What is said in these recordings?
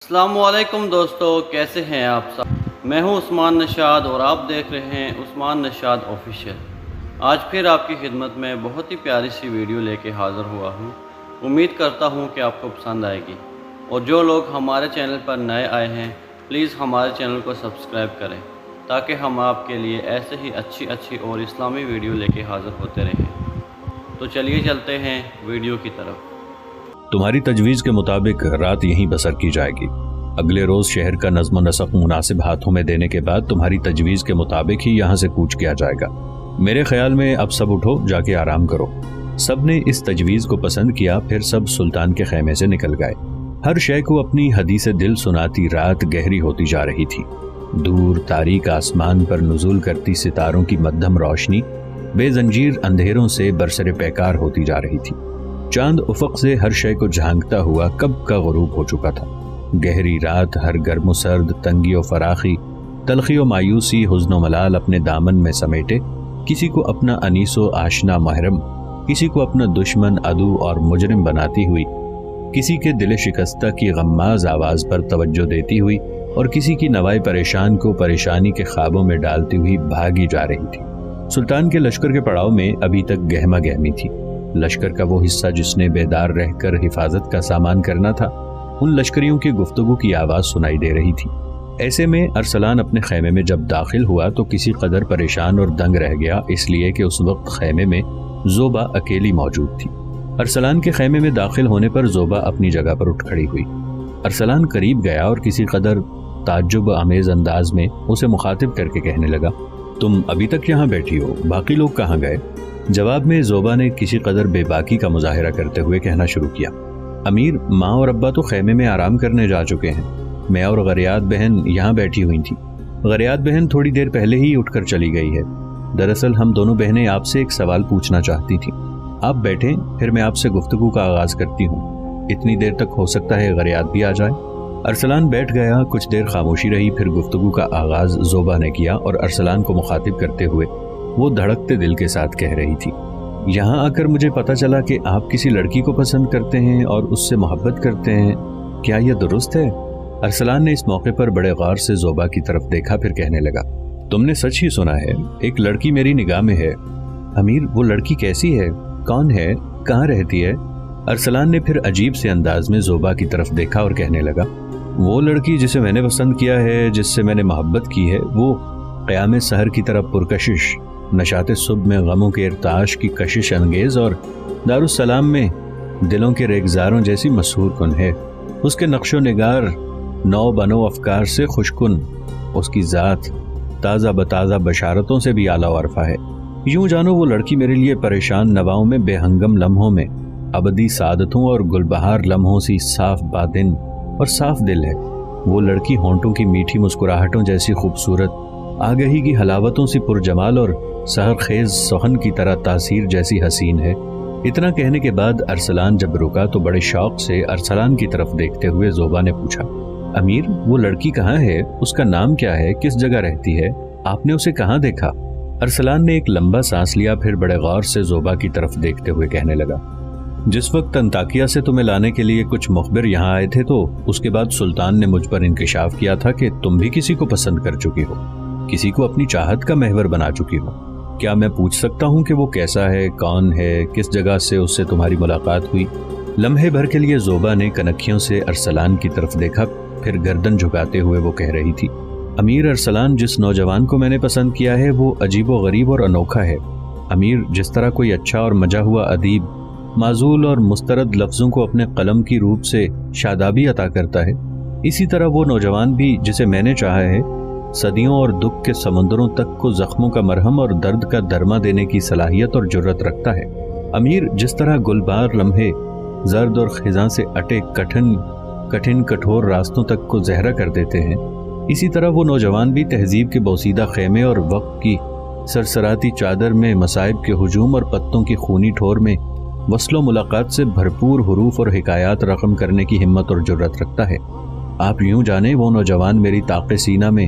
السلام علیکم دوستو، کیسے ہیں آپ سب؟ میں ہوں عثمان نشاد اور آپ دیکھ رہے ہیں عثمان نشاد آفیشیل۔ آج پھر آپ کی خدمت میں بہت ہی پیاری سی ویڈیو لے کے حاضر ہوا ہوں۔ امید کرتا ہوں کہ آپ کو پسند آئے گی، اور جو لوگ ہمارے چینل پر نئے آئے ہیں پلیز ہمارے چینل کو سبسکرائب کریں تاکہ ہم آپ کے لیے ایسے ہی اچھی اور اسلامی ویڈیو لے کے حاضر ہوتے رہیں۔ تو چلیے چلتے ہیں ویڈیو کی طرف۔ تمہاری تجویز کے مطابق رات یہیں بسر کی جائے گی۔ اگلے روز شہر کا نظم و نسق مناسب ہاتھوں میں دینے کے بعد تمہاری تجویز کے مطابق ہی یہاں سے کوچ کیا جائے گا۔ میرے خیال میں اب سب اٹھو، جا کے آرام کرو۔ سب نے اس تجویز کو پسند کیا، پھر سب سلطان کے خیمے سے نکل گئے۔ ہر شے کو اپنی حدیث دل سناتی رات گہری ہوتی جا رہی تھی۔ دور تاریک آسمان پر نزول کرتی ستاروں کی مدھم روشنی بے زنجیر اندھیروں سے برسر پیکار ہوتی جا رہی تھی۔ چاند افق سے ہر شے کو جھانکتا ہوا کب کا غروب ہو چکا تھا۔ گہری رات ہر گرم و سرد، تنگی و فراخی، تلخی و مایوسی، حزن و ملال اپنے دامن میں سمیٹے کسی کو اپنا انیس و آشنا محرم، کسی کو اپنا دشمن، عدو اور مجرم بناتی ہوئی، کسی کے دل شکستہ کی غماز آواز پر توجہ دیتی ہوئی اور کسی کی نوائے پریشان کو پریشانی کے خوابوں میں ڈالتی ہوئی بھاگی جا رہی تھی۔ سلطان کے لشکر کے پڑاؤ میں ابھی تک گہما گہمی تھی۔ لشکر کا وہ حصہ جس نے بیدار رہ کر حفاظت کا سامان کرنا تھا، ان لشکریوں کی گفتگو کی آواز سنائی دے رہی تھی۔ ایسے میں ارسلان اپنے خیمے میں جب داخل ہوا تو کسی قدر پریشان اور دنگ رہ گیا، اس لیے کہ اس وقت خیمے میں زوبا اکیلی موجود تھی۔ ارسلان کے خیمے میں داخل ہونے پر زوبا اپنی جگہ پر اٹھ کھڑی ہوئی۔ ارسلان قریب گیا اور کسی قدر تعجب آمیز انداز میں اسے مخاطب کر کے کہنے لگا، تم ابھی تک یہاں بیٹھی ہو، باقی لوگ کہاں گئے؟ جواب میں زوبا نے کسی قدر بے باکی کا مظاہرہ کرتے ہوئے کہنا شروع کیا، امیر، ماں اور ابا تو خیمے میں آرام کرنے جا چکے ہیں، میں اور غریات بہن یہاں بیٹھی ہوئی تھی۔ غریات بہن تھوڑی دیر پہلے ہی اٹھ کر چلی گئی ہے۔ دراصل ہم دونوں بہنیں آپ سے ایک سوال پوچھنا چاہتی تھیں۔ آپ بیٹھیں، پھر میں آپ سے گفتگو کا آغاز کرتی ہوں۔ اتنی دیر تک ہو سکتا ہے غریات بھی آ جائے۔ ارسلان بیٹھ گیا، کچھ دیر خاموشی رہی، پھر گفتگو کا آغاز زوبا نے کیا اور ارسلان کو مخاطب کرتے ہوئے وہ دھڑکتے دل کے ساتھ کہہ رہی تھی، یہاں آ کر مجھے پتہ چلا کہ آپ کسی لڑکی کو پسند کرتے ہیں اور اس سے محبت کرتے ہیں، کیا یہ درست ہے؟ ارسلان نے اس موقع پر بڑے غور سے زوبا کی طرف دیکھا، پھر کہنے لگا، تم نے سچ ہی سنا ہے، ایک لڑکی میری نگاہ میں ہے۔ امیر، وہ لڑکی کیسی ہے؟ کون ہے؟ کہاں رہتی ہے؟ ارسلان نے پھر عجیب سے انداز میں زوبا کی طرف دیکھا اور کہنے لگا، وہ لڑکی جسے میں نے پسند کیا ہے، جس سے میں نے محبت کی ہے، وہ قیام سحر کی طرف پرکشش، نشاط صبح میں غموں کے ارتعاش کی کشش انگیز اور دارالسلام میں دلوں کے ریگزاروں جیسی مسحور کن ہے۔ اس کے نقش و نگار نو بنو افکار سے خوشکن، اس کی ذات تازہ بتازہ بشارتوں سے بھی اعلیٰ و عرفہ ہے۔ یوں جانو وہ لڑکی میرے لیے پریشان نواؤں میں بے ہنگم لمحوں میں ابدی سعادتوں اور گلبہار لمحوں سی صاف باطن اور صاف دل ہے۔ وہ لڑکی ہونٹوں کی میٹھی مسکراہٹوں جیسی خوبصورت، آگہی کی حلاوتوں سے پرجمال اور سحر خیز سخن کی طرح تاثیر جیسی حسین ہے۔ اتنا کہنے کے بعد ارسلان جب رکا تو بڑے شوق سے ارسلان کی طرف دیکھتے ہوئے زوبا نے پوچھا، امیر، وہ لڑکی کہاں ہے؟ اس کا نام کیا ہے؟ کس جگہ رہتی ہے؟ آپ نے اسے کہاں دیکھا؟ ارسلان نے ایک لمبا سانس لیا، پھر بڑے غور سے زوبا کی طرف دیکھتے ہوئے کہنے لگا، جس وقت انطاکیہ سے تمہیں لانے کے لیے کچھ مخبر یہاں آئے تھے تو اس کے بعد سلطان نے مجھ پر انکشاف کیا تھا کہ تم بھی کسی کو پسند کر چکی ہو، کسی کو اپنی چاہت کا محور بنا چکی ہو۔ کیا میں پوچھ سکتا ہوں کہ وہ کیسا ہے، کون ہے، کس جگہ سے اس سے تمہاری ملاقات ہوئی؟ لمحے بھر کے لیے زوبا نے کنکھیوں سے ارسلان کی طرف دیکھا، پھر گردن جھکاتے ہوئے وہ کہہ رہی تھی، امیر، ارسلان، جس نوجوان کو میں نے پسند کیا ہے وہ عجیب و غریب اور انوکھا ہے۔ امیر، جس طرح کوئی اچھا اور مجا ہوا ادیب معزول اور مسترد لفظوں کو اپنے قلم کی روپ سے شادابی عطا کرتا ہے، اسی طرح وہ نوجوان بھی جسے میں نے چاہا ہے صدیوں اور دکھ کے سمندروں تک کو زخموں کا مرہم اور درد کا درما دینے کی صلاحیت اور جرت رکھتا ہے۔ امیر، جس طرح گلبار لمحے زرد اور خزاں سے اٹے کٹھن کٹھور راستوں تک کو زہرا کر دیتے ہیں، اسی طرح وہ نوجوان بھی تہذیب کے بوسیدہ خیمے اور وقت کی سرسراتی چادر میں مصائب کے ہجوم اور پتوں کی خونی ٹھور میں وصل و ملاقات سے بھرپور حروف اور حکایات رقم کرنے کی ہمت اور جرت رکھتا ہے۔ آپ یوں جانیں وہ نوجوان میری طاق سینہ میں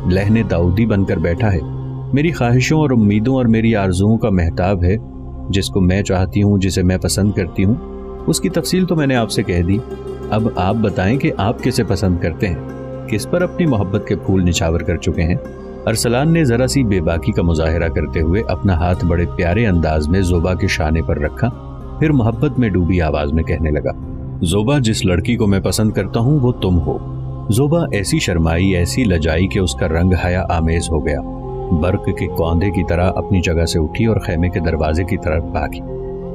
لہن داؤدی بن کر بیٹھا ہے، میری خواہشوں اور امیدوں اور میری آرزوؤں کا مہتاب ہے، جس کو میں چاہتی ہوں، جسے میں پسند کرتی ہوں۔ اس کی تفصیل تو میں نے آپ سے کہہ دی۔ اب آپ بتائیں کہ آپ کسے پسند کرتے ہیں، کس پر اپنی محبت کے پھول نچھاور کر چکے ہیں؟ ارسلان نے ذرا سی بے باکی کا مظاہرہ کرتے ہوئے اپنا ہاتھ بڑے پیارے انداز میں زوبا کے شانے پر رکھا، پھر محبت میں ڈوبی آواز میں کہنے لگا، زوبا، جس لڑکی کو میں پسند کرتا ہوں وہ تم ہو۔ زوبا ایسی شرمائی، ایسی لجائی کہ اس کا رنگ حیا آمیز ہو گیا، برق کے کوندھے کی طرح اپنی جگہ سے اٹھی اور خیمے کے دروازے کی طرف بھاگی۔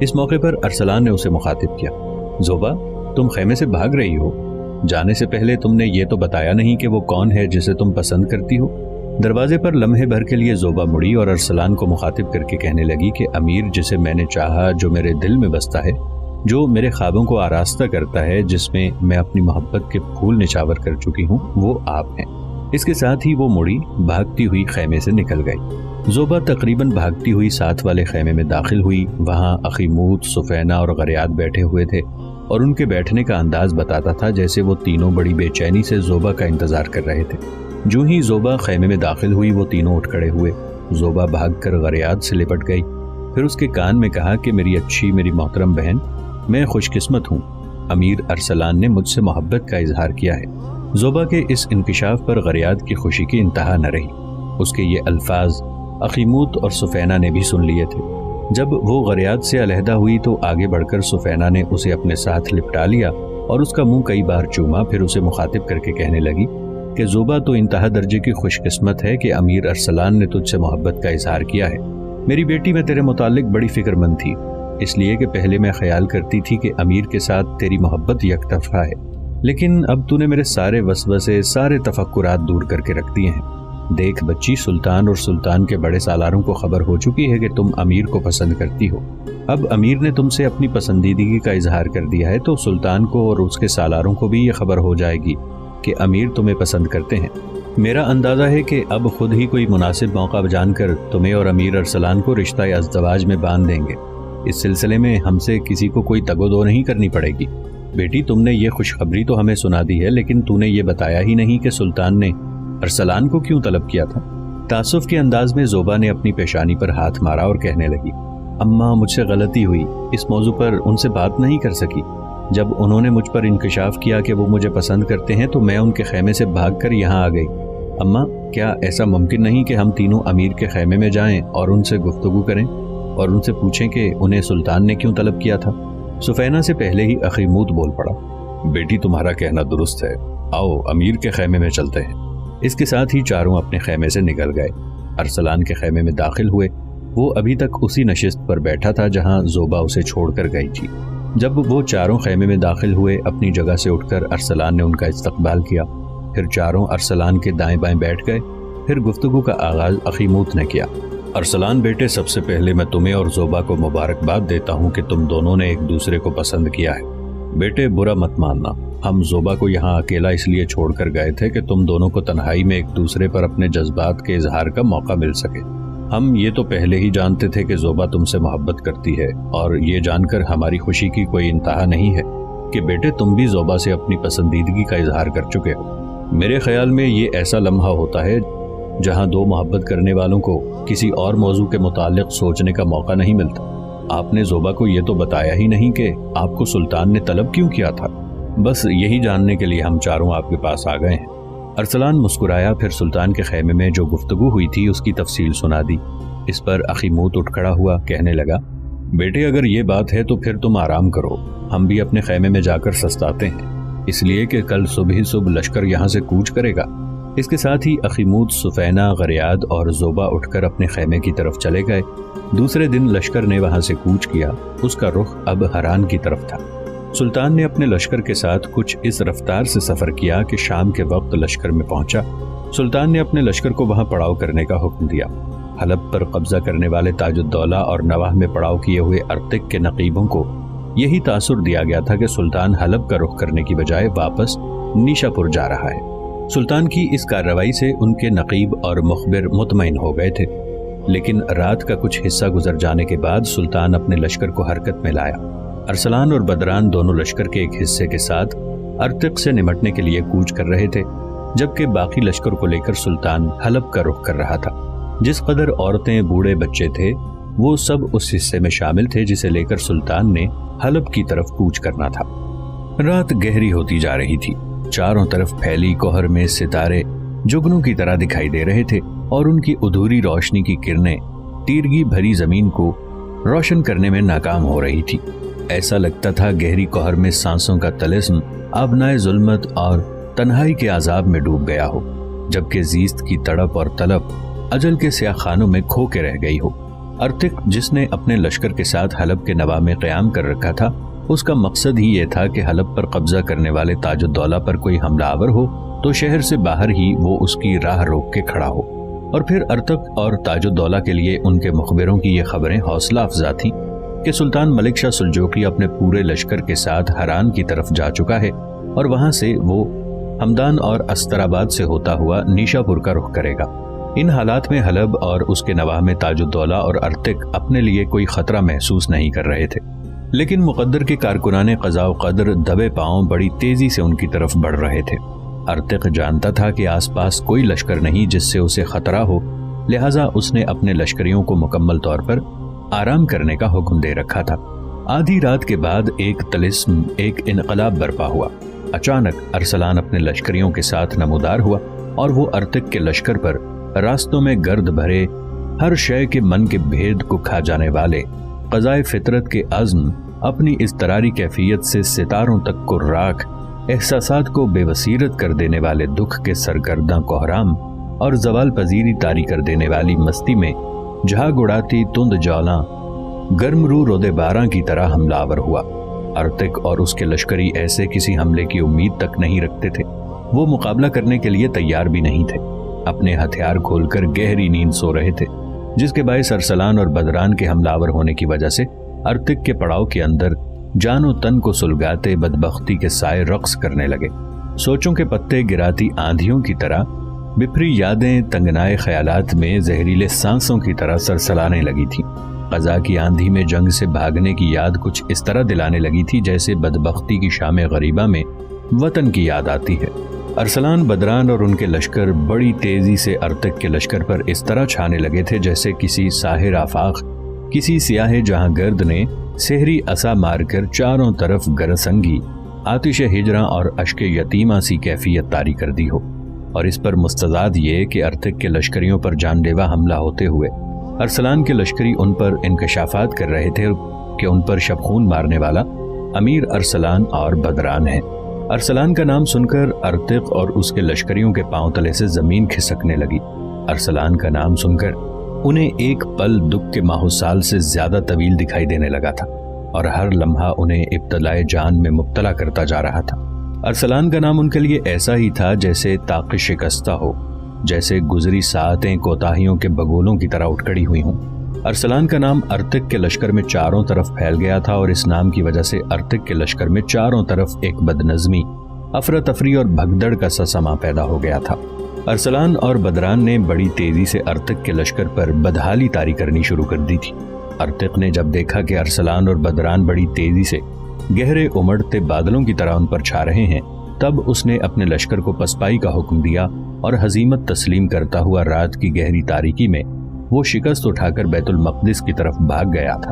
اس موقع پر ارسلان نے اسے مخاطب کیا، زوبا، تم خیمے سے بھاگ رہی ہو؟ جانے سے پہلے تم نے یہ تو بتایا نہیں کہ وہ کون ہے جسے تم پسند کرتی ہو۔ دروازے پر لمحے بھر کے لیے زوبا مڑی اور ارسلان کو مخاطب کر کے کہنے لگی کہ امیر جسے میں نے چاہا، جو میرے دل میں بستا ہے، جو میرے خوابوں کو آراستہ کرتا ہے، جس میں میں اپنی محبت کے پھول نچھاور کر چکی ہوں، وہ آپ ہیں۔ اس کے ساتھ ہی وہ مڑی، بھاگتی ہوئی خیمے سے نکل گئی۔ زوبا تقریباً بھاگتی ہوئی ساتھ والے خیمے میں داخل ہوئی۔ وہاں اخیموت، سفینہ اور غریاد بیٹھے ہوئے تھے اور ان کے بیٹھنے کا انداز بتاتا تھا جیسے وہ تینوں بڑی بے چینی سے زوبا کا انتظار کر رہے تھے۔ جو ہی زوبا خیمے میں داخل ہوئی وہ تینوں اٹھ کھڑے ہوئے۔ زوبا بھاگ کر غریاد سے لپٹ گئی، پھر اس کے کان میں کہا کہ میری اچھی، میری محترم بہن، میں خوش قسمت ہوں، امیر ارسلان نے مجھ سے محبت کا اظہار کیا ہے۔ زوبا کے اس انکشاف پر غریاد کی خوشی کی انتہا نہ رہی۔ اس کے یہ الفاظ اخیموت اور سفینہ نے بھی سن لیے تھے۔ جب وہ غریاد سے علیحدہ ہوئی تو آگے بڑھ کر سفینہ نے اسے اپنے ساتھ لپٹا لیا اور اس کا منہ کئی بار چوما، پھر اسے مخاطب کر کے کہنے لگی کہ زوبا تو انتہا درجے کی خوش قسمت ہے کہ امیر ارسلان نے تجھ سے محبت کا اظہار کیا ہے۔ میری بیٹی، میں تیرے متعلق بڑی فکر مند تھی، اس لیے کہ پہلے میں خیال کرتی تھی کہ امیر کے ساتھ تیری محبت یک طرفہ ہے، لیکن اب تو نے میرے سارے وسوسے، سارے تفکرات دور کر کے رکھ دیے ہیں۔ دیکھ بچی، سلطان اور سلطان کے بڑے سالاروں کو خبر ہو چکی ہے کہ تم امیر کو پسند کرتی ہو۔ اب امیر نے تم سے اپنی پسندیدگی کا اظہار کر دیا ہے تو سلطان کو اور اس کے سالاروں کو بھی یہ خبر ہو جائے گی کہ امیر تمہیں پسند کرتے ہیں۔ میرا اندازہ ہے کہ اب خود ہی کوئی مناسب موقع جان کر تمہیں اور امیر ارسلان کو رشتہ ازدواج میں باندھ دیں گے۔ اس سلسلے میں ہم سے کسی کو کوئی تگ و دو نہیں کرنی پڑے گی۔ بیٹی، تم نے یہ خوشخبری تو ہمیں سنا دی ہے، لیکن تو نے یہ بتایا ہی نہیں کہ سلطان نے ارسلان کو کیوں طلب کیا تھا۔ تعصب کے انداز میں زوبا نے اپنی پیشانی پر ہاتھ مارا اور کہنے لگی، اماں، مجھ سے غلطی ہوئی، اس موضوع پر ان سے بات نہیں کر سکی۔ جب انہوں نے مجھ پر انکشاف کیا کہ وہ مجھے پسند کرتے ہیں تو میں ان کے خیمے سے بھاگ کر یہاں آ گئی۔ اماں، کیا ایسا ممکن نہیں کہ ہم تینوں امیر کے خیمے میں جائیں اور ان سے گفتگو کریں اور ان سے پوچھیں کہ انہیں سلطان نے کیوں طلب کیا تھا؟ سفینہ سے پہلے ہی اخیموت بول پڑا، بیٹی، تمہارا کہنا درست ہے، آؤ امیر کے خیمے میں چلتے ہیں۔ اس کے ساتھ ہی چاروں اپنے خیمے سے نکل گئے۔ ارسلان کے خیمے میں داخل ہوئے۔ وہ ابھی تک اسی نشست پر بیٹھا تھا جہاں زوبا اسے چھوڑ کر گئی تھی۔ جب وہ چاروں خیمے میں داخل ہوئے، اپنی جگہ سے اٹھ کر ارسلان نے ان کا استقبال کیا، پھر چاروں ارسلان کے دائیں بائیں بیٹھ گئے۔ پھر گفتگو کا آغاز اخیموت نے کیا۔ ارسلان بیٹے، سب سے پہلے میں تمہیں اور زوبا کو مبارکباد دیتا ہوں کہ تم دونوں نے ایک دوسرے کو پسند کیا ہے۔ بیٹے، برا مت ماننا، ہم زوبا کو یہاں اکیلا اس لیے چھوڑ کر گئے تھے کہ تم دونوں کو تنہائی میں ایک دوسرے پر اپنے جذبات کے اظہار کا موقع مل سکے۔ ہم یہ تو پہلے ہی جانتے تھے کہ زوبا تم سے محبت کرتی ہے، اور یہ جان کر ہماری خوشی کی کوئی انتہا نہیں ہے کہ بیٹے تم بھی زوبا سے اپنی پسندیدگی کا اظہار کر چکے ہو۔ میرے خیال میں یہ ایسا لمحہ ہوتا ہے جہاں دو محبت کرنے والوں کو کسی اور موضوع کے متعلق سوچنے کا موقع نہیں ملتا۔ آپ نے زوبا کو یہ تو بتایا ہی نہیں کہ آپ کو سلطان نے طلب کیوں کیا تھا۔ بس یہی جاننے کے لیے ہم چاروں آپ کے پاس آ گئے ہیں۔ ارسلان مسکرایا، پھر سلطان کے خیمے میں جو گفتگو ہوئی تھی اس کی تفصیل سنا دی۔ اس پر اخیموت اٹھ کھڑا ہوا، کہنے لگا، بیٹے اگر یہ بات ہے تو پھر تم آرام کرو، ہم بھی اپنے خیمے میں جا کر سستاتے ہیں، اس لیے کہ کل صبح ہی صبح لشکر یہاں سے کوچ کرے گا۔ اس کے ساتھ ہی اخیموت، سفینہ، غریاد اور زوبا اٹھ کر اپنے خیمے کی طرف چلے گئے۔ دوسرے دن لشکر نے وہاں سے کوچ کیا۔ اس کا رخ اب حران کی طرف تھا۔ سلطان نے اپنے لشکر کے ساتھ کچھ اس رفتار سے سفر کیا کہ شام کے وقت لشکر میں پہنچا۔ سلطان نے اپنے لشکر کو وہاں پڑاؤ کرنے کا حکم دیا۔ حلب پر قبضہ کرنے والے تاج الدولہ اور نواح میں پڑاؤ کیے ہوئے ارتق کے نقیبوں کو یہی تاثر دیا گیا تھا کہ سلطان حلب کا رخ کرنے کی بجائے واپس نیشا پور جا رہا ہے۔ سلطان کی اس کارروائی سے ان کے نقیب اور مخبر مطمئن ہو گئے تھے، لیکن رات کا کچھ حصہ گزر جانے کے بعد سلطان اپنے لشکر کو حرکت میں لایا۔ ارسلان اور بدران دونوں لشکر کے ایک حصے کے ساتھ ارتق سے نمٹنے کے لیے کوچ کر رہے تھے، جبکہ باقی لشکر کو لے کر سلطان حلب کا رخ کر رہا تھا۔ جس قدر عورتیں، بوڑھے، بچے تھے، وہ سب اس حصے میں شامل تھے جسے لے کر سلطان نے حلب کی طرف کوچ کرنا تھا۔ رات گہری ہوتی جا رہی تھی۔ چاروں طرف پھیلی کوہر میں ستارے جگنوں کی طرح دکھائی دے رہے تھے اور ان کی ادھوری روشنی کی کرنیں تیرگی بھری زمین کو روشن کرنے میں ناکام ہو رہی تھی۔ ایسا لگتا تھا گہری کوہر میں سانسوں کا طلسم آبنائے ظلمت اور تنہائی کے عذاب میں ڈوب گیا ہو، جبکہ زیست کی تڑپ اور طلب اجل کے سیاہ خانوں میں کھو کے رہ گئی ہو۔ ارتق جس نے اپنے لشکر کے ساتھ حلب کے نواح میں قیام کر رکھا تھا، اس کا مقصد ہی یہ تھا کہ حلب پر قبضہ کرنے والے تاج الدولہ پر کوئی حملہ آور ہو تو شہر سے باہر ہی وہ اس کی راہ روک کے کھڑا ہو۔ اور پھر ارتق اور تاج الدولہ کے لیے ان کے مخبروں کی یہ خبریں حوصلہ افزا تھیں کہ سلطان ملک شاہ سلجوقی اپنے پورے لشکر کے ساتھ حران کی طرف جا چکا ہے اور وہاں سے وہ ہمدان اور استراباد سے ہوتا ہوا نیشا پور کا رخ کرے گا۔ ان حالات میں حلب اور اس کے نواح میں تاج الدولہ اور ارتق اپنے لیے کوئی خطرہ محسوس نہیں کر رہے تھے، لیکن مقدر کے کارکنان قضاء و قدر دبے پاؤں بڑی تیزی سے ان کی طرف بڑھ رہے تھے۔ ارتق جانتا تھا کہ آس پاس کوئی لشکر نہیں جس سے اسے خطرہ ہو، لہٰذا اس نے اپنے لشکریوں کو مکمل طور پر آرام کرنے کا حکم دے رکھا تھا۔ آدھی رات کے بعد ایک طلسم، ایک انقلاب برپا ہوا۔ اچانک ارسلان اپنے لشکریوں کے ساتھ نمودار ہوا اور وہ ارتق کے لشکر پر راستوں میں گرد بھرے ہر شے کے من کے بھید کو کھا جانے والے قضائے فطرت کے عزم، اپنی اضطراری کیفیت سے ستاروں تک کو راکھ، احساسات کو بے بصیرت کر دینے والے دکھ کے سرگرداں کوہرام اور زوال پذیری طاری کر دینے والی مستی میں جھاگ اڑاتی تند جولاں گرم رو رودے باراں کی طرح حملہ آور ہوا۔ ارتق اور اس کے لشکری ایسے کسی حملے کی امید تک نہیں رکھتے تھے، وہ مقابلہ کرنے کے لیے تیار بھی نہیں تھے، اپنے ہتھیار کھول کر گہری نیند سو رہے تھے، جس کے باعث ارسلان اور بدران کے حملہ آور ہونے کی وجہ سے ارتق کے پڑاؤ کے اندر جان و تن کو سلگاتے بدبختی کے سائے رقص کرنے لگے۔ سوچوں کے پتے گراتی آندھیوں کی طرح بپھری یادیں تنگنائے خیالات میں زہریلے سانسوں کی طرح سرسلانے لگی تھی۔ قضا کی آندھی میں جنگ سے بھاگنے کی یاد کچھ اس طرح دلانے لگی تھی جیسے بدبختی کی شام غریبہ میں وطن کی یاد آتی ہے۔ ارسلان، بدران اور ان کے لشکر بڑی تیزی سے ارتق کے لشکر پر اس طرح چھانے لگے تھے جیسے کسی ساحر آفاق، کسی سیاہ جہاں گرد نے سحری عصا مار کر چاروں طرف گرسنگی، آتش ہجراں اور اشک یتیمہ سی کیفیت طاری کر دی ہو۔ اور اس پر مستضاد یہ کہ ارتق کے لشکریوں پر جان لیوا حملہ ہوتے ہوئے ارسلان کے لشکری ان پر انکشافات کر رہے تھے کہ ان پر شبخون مارنے والا امیر ارسلان اور بدران ہے۔ ارسلان کا نام سن کر ارتق اور اس کے لشکریوں کے پاؤں تلے سے زمین کھسکنے لگی۔ ارسلان کا نام سن کر انہیں ایک پل دکھ کے ماہ سال سے زیادہ طویل دکھائی دینے لگا تھا اور ہر لمحہ انہیں ابتلائے جان میں مبتلا کرتا جا رہا تھا۔ ارسلان کا نام ان کے لیے ایسا ہی تھا جیسے طاق شکستہ ہو، جیسے گزری ساعتیں کوتاہیوں کے بگولوں کی طرح اٹھ کھڑی ہوئی ہوں۔ ارسلان کا نام ارتق کے لشکر میں چاروں طرف پھیل گیا تھا اور اس نام کی وجہ سے ارتق کے لشکر میں چاروں طرف ایک بدنظمی، افراتفری اور بھگدڑ کا سا سما پیدا ہو گیا تھا۔ ارسلان اور بدران نے بڑی تیزی سے ارتق کے لشکر پر بدحالی طاری کرنی شروع کر دی تھی۔ ارتق نے جب دیکھا کہ ارسلان اور بدران بڑی تیزی سے گہرے امڑتے بادلوں کی طرح ان پر چھا رہے ہیں، تب اس نے اپنے لشکر کو پسپائی کا حکم دیا اور ہزیمت تسلیم کرتا ہوا رات کی گہری تاریکی میں وہ شکست اٹھا کر بیت المقدس کی طرف بھاگ گیا تھا۔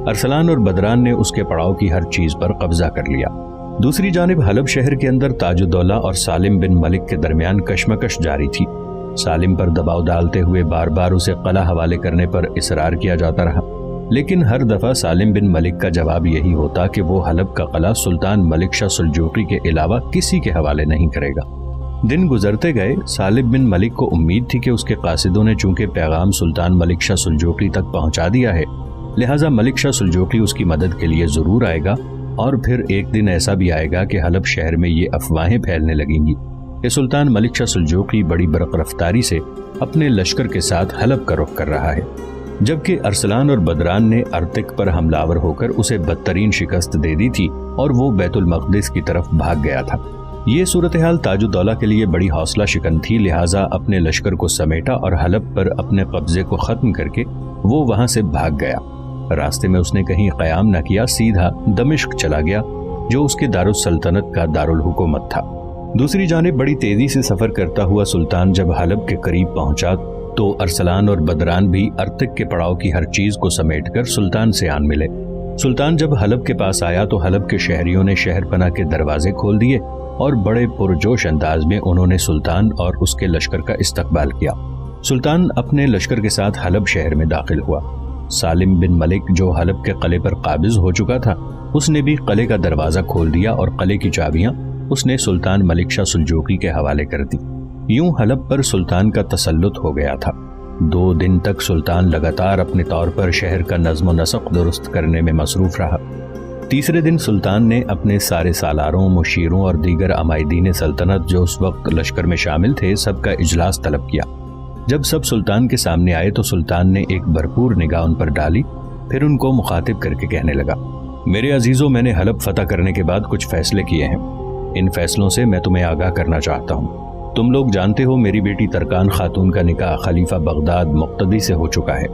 ارسلان اور بدران نے اس کے پڑاؤ کی ہر چیز پر قبضہ کر لیا۔ دوسری جانب حلب شہر کے اندر تاج الدولہ اور سالم بن ملک کے درمیان کشمکش جاری تھی۔ سالم پر دباؤ ڈالتے ہوئے بار بار اسے قلعہ حوالے کرنے پر اصرار کیا جاتا رہا، لیکن ہر دفعہ سالم بن ملک کا جواب یہی ہوتا کہ وہ حلب کا قلعہ سلطان ملک شاہ سلجوقی کے علاوہ کسی کے حوالے نہیں کرے گا۔ دن گزرتے گئے، سالم بن ملک کو امید تھی کہ اس کے قاصدوں نے چونکہ پیغام سلطان ملک شاہ سلجوقی تک پہنچا دیا ہے، لہٰذا ملک شاہ سلجوقی اس کی مدد کے لیے ضرور آئے گا، اور پھر ایک دن ایسا بھی آئے گا کہ حلب شہر میں یہ افواہیں پھیلنے لگیں گی کہ سلطان ملک شاہ سلجوقی بڑی برق رفتاری سے اپنے لشکر کے ساتھ حلب کا رخ کر رہا ہے، جبکہ ارسلان اور بدران نے ارتق پر حملہ آور ہو کر اسے بدترین شکست دے دی تھی اور وہ بیت المقدس کی طرف بھاگ گیا تھا۔ یہ صورتحال تاج الدولہ کے لیے بڑی حوصلہ شکن تھی، لہٰذا اپنے لشکر کو سمیٹا اور حلب پر اپنے قبضے کو ختم کر کے وہ وہاں سے بھاگ گیا۔ راستے میں اس نے کہیں قیام نہ کیا، سیدھا دمشق چلا گیا جو اس کے دارالسلطنت کا دارالحکومت تھا۔ دوسری جانب بڑی تیزی سے سفر کرتا ہوا سلطان جب حلب کے قریب پہنچا تو ارسلان اور بدران بھی ارتق کے پڑاؤ کی ہر چیز کو سمیٹ کر سلطان سے آن ملے۔ سلطان جب حلب کے پاس آیا تو حلب کے شہریوں نے شہر پناہ کے دروازے کھول دیے اور بڑے پرجوش انداز میں انہوں نے سلطان اور اس کے لشکر کا استقبال کیا۔ سلطان اپنے لشکر کے ساتھ حلب شہر میں داخل ہوا۔ سالم بن ملک جو حلب کے قلعے پر قابض ہو چکا تھا، اس نے بھی قلعے کا دروازہ کھول دیا اور قلعے کی چابیاں اس نے سلطان ملک شاہ سلجوقی کے حوالے کر دی۔ یوں حلب پر سلطان کا تسلط ہو گیا تھا۔ 2 دن تک سلطان لگاتار اپنے طور پر شہر کا نظم و نسق درست کرنے میں مصروف رہا۔ تیسرے دن سلطان نے اپنے سارے سالاروں، مشیروں اور دیگر عمائدین سلطنت جو اس وقت لشکر میں شامل تھے سب کا اجلاس طلب کیا۔ جب سب سلطان کے سامنے آئے تو سلطان نے ایک بھرپور نگاہ ان پر ڈالی، پھر ان کو مخاطب کر کے کہنے لگا، میرے عزیزوں، میں نے حلب فتح کرنے کے بعد کچھ فیصلے کیے ہیں۔ ان فیصلوں سے میں تمہیں آگاہ کرنا چاہتا ہوں۔ تم لوگ جانتے ہو میری بیٹی ترکان خاتون کا نکاح خلیفہ بغداد مقتدی سے ہو چکا ہے۔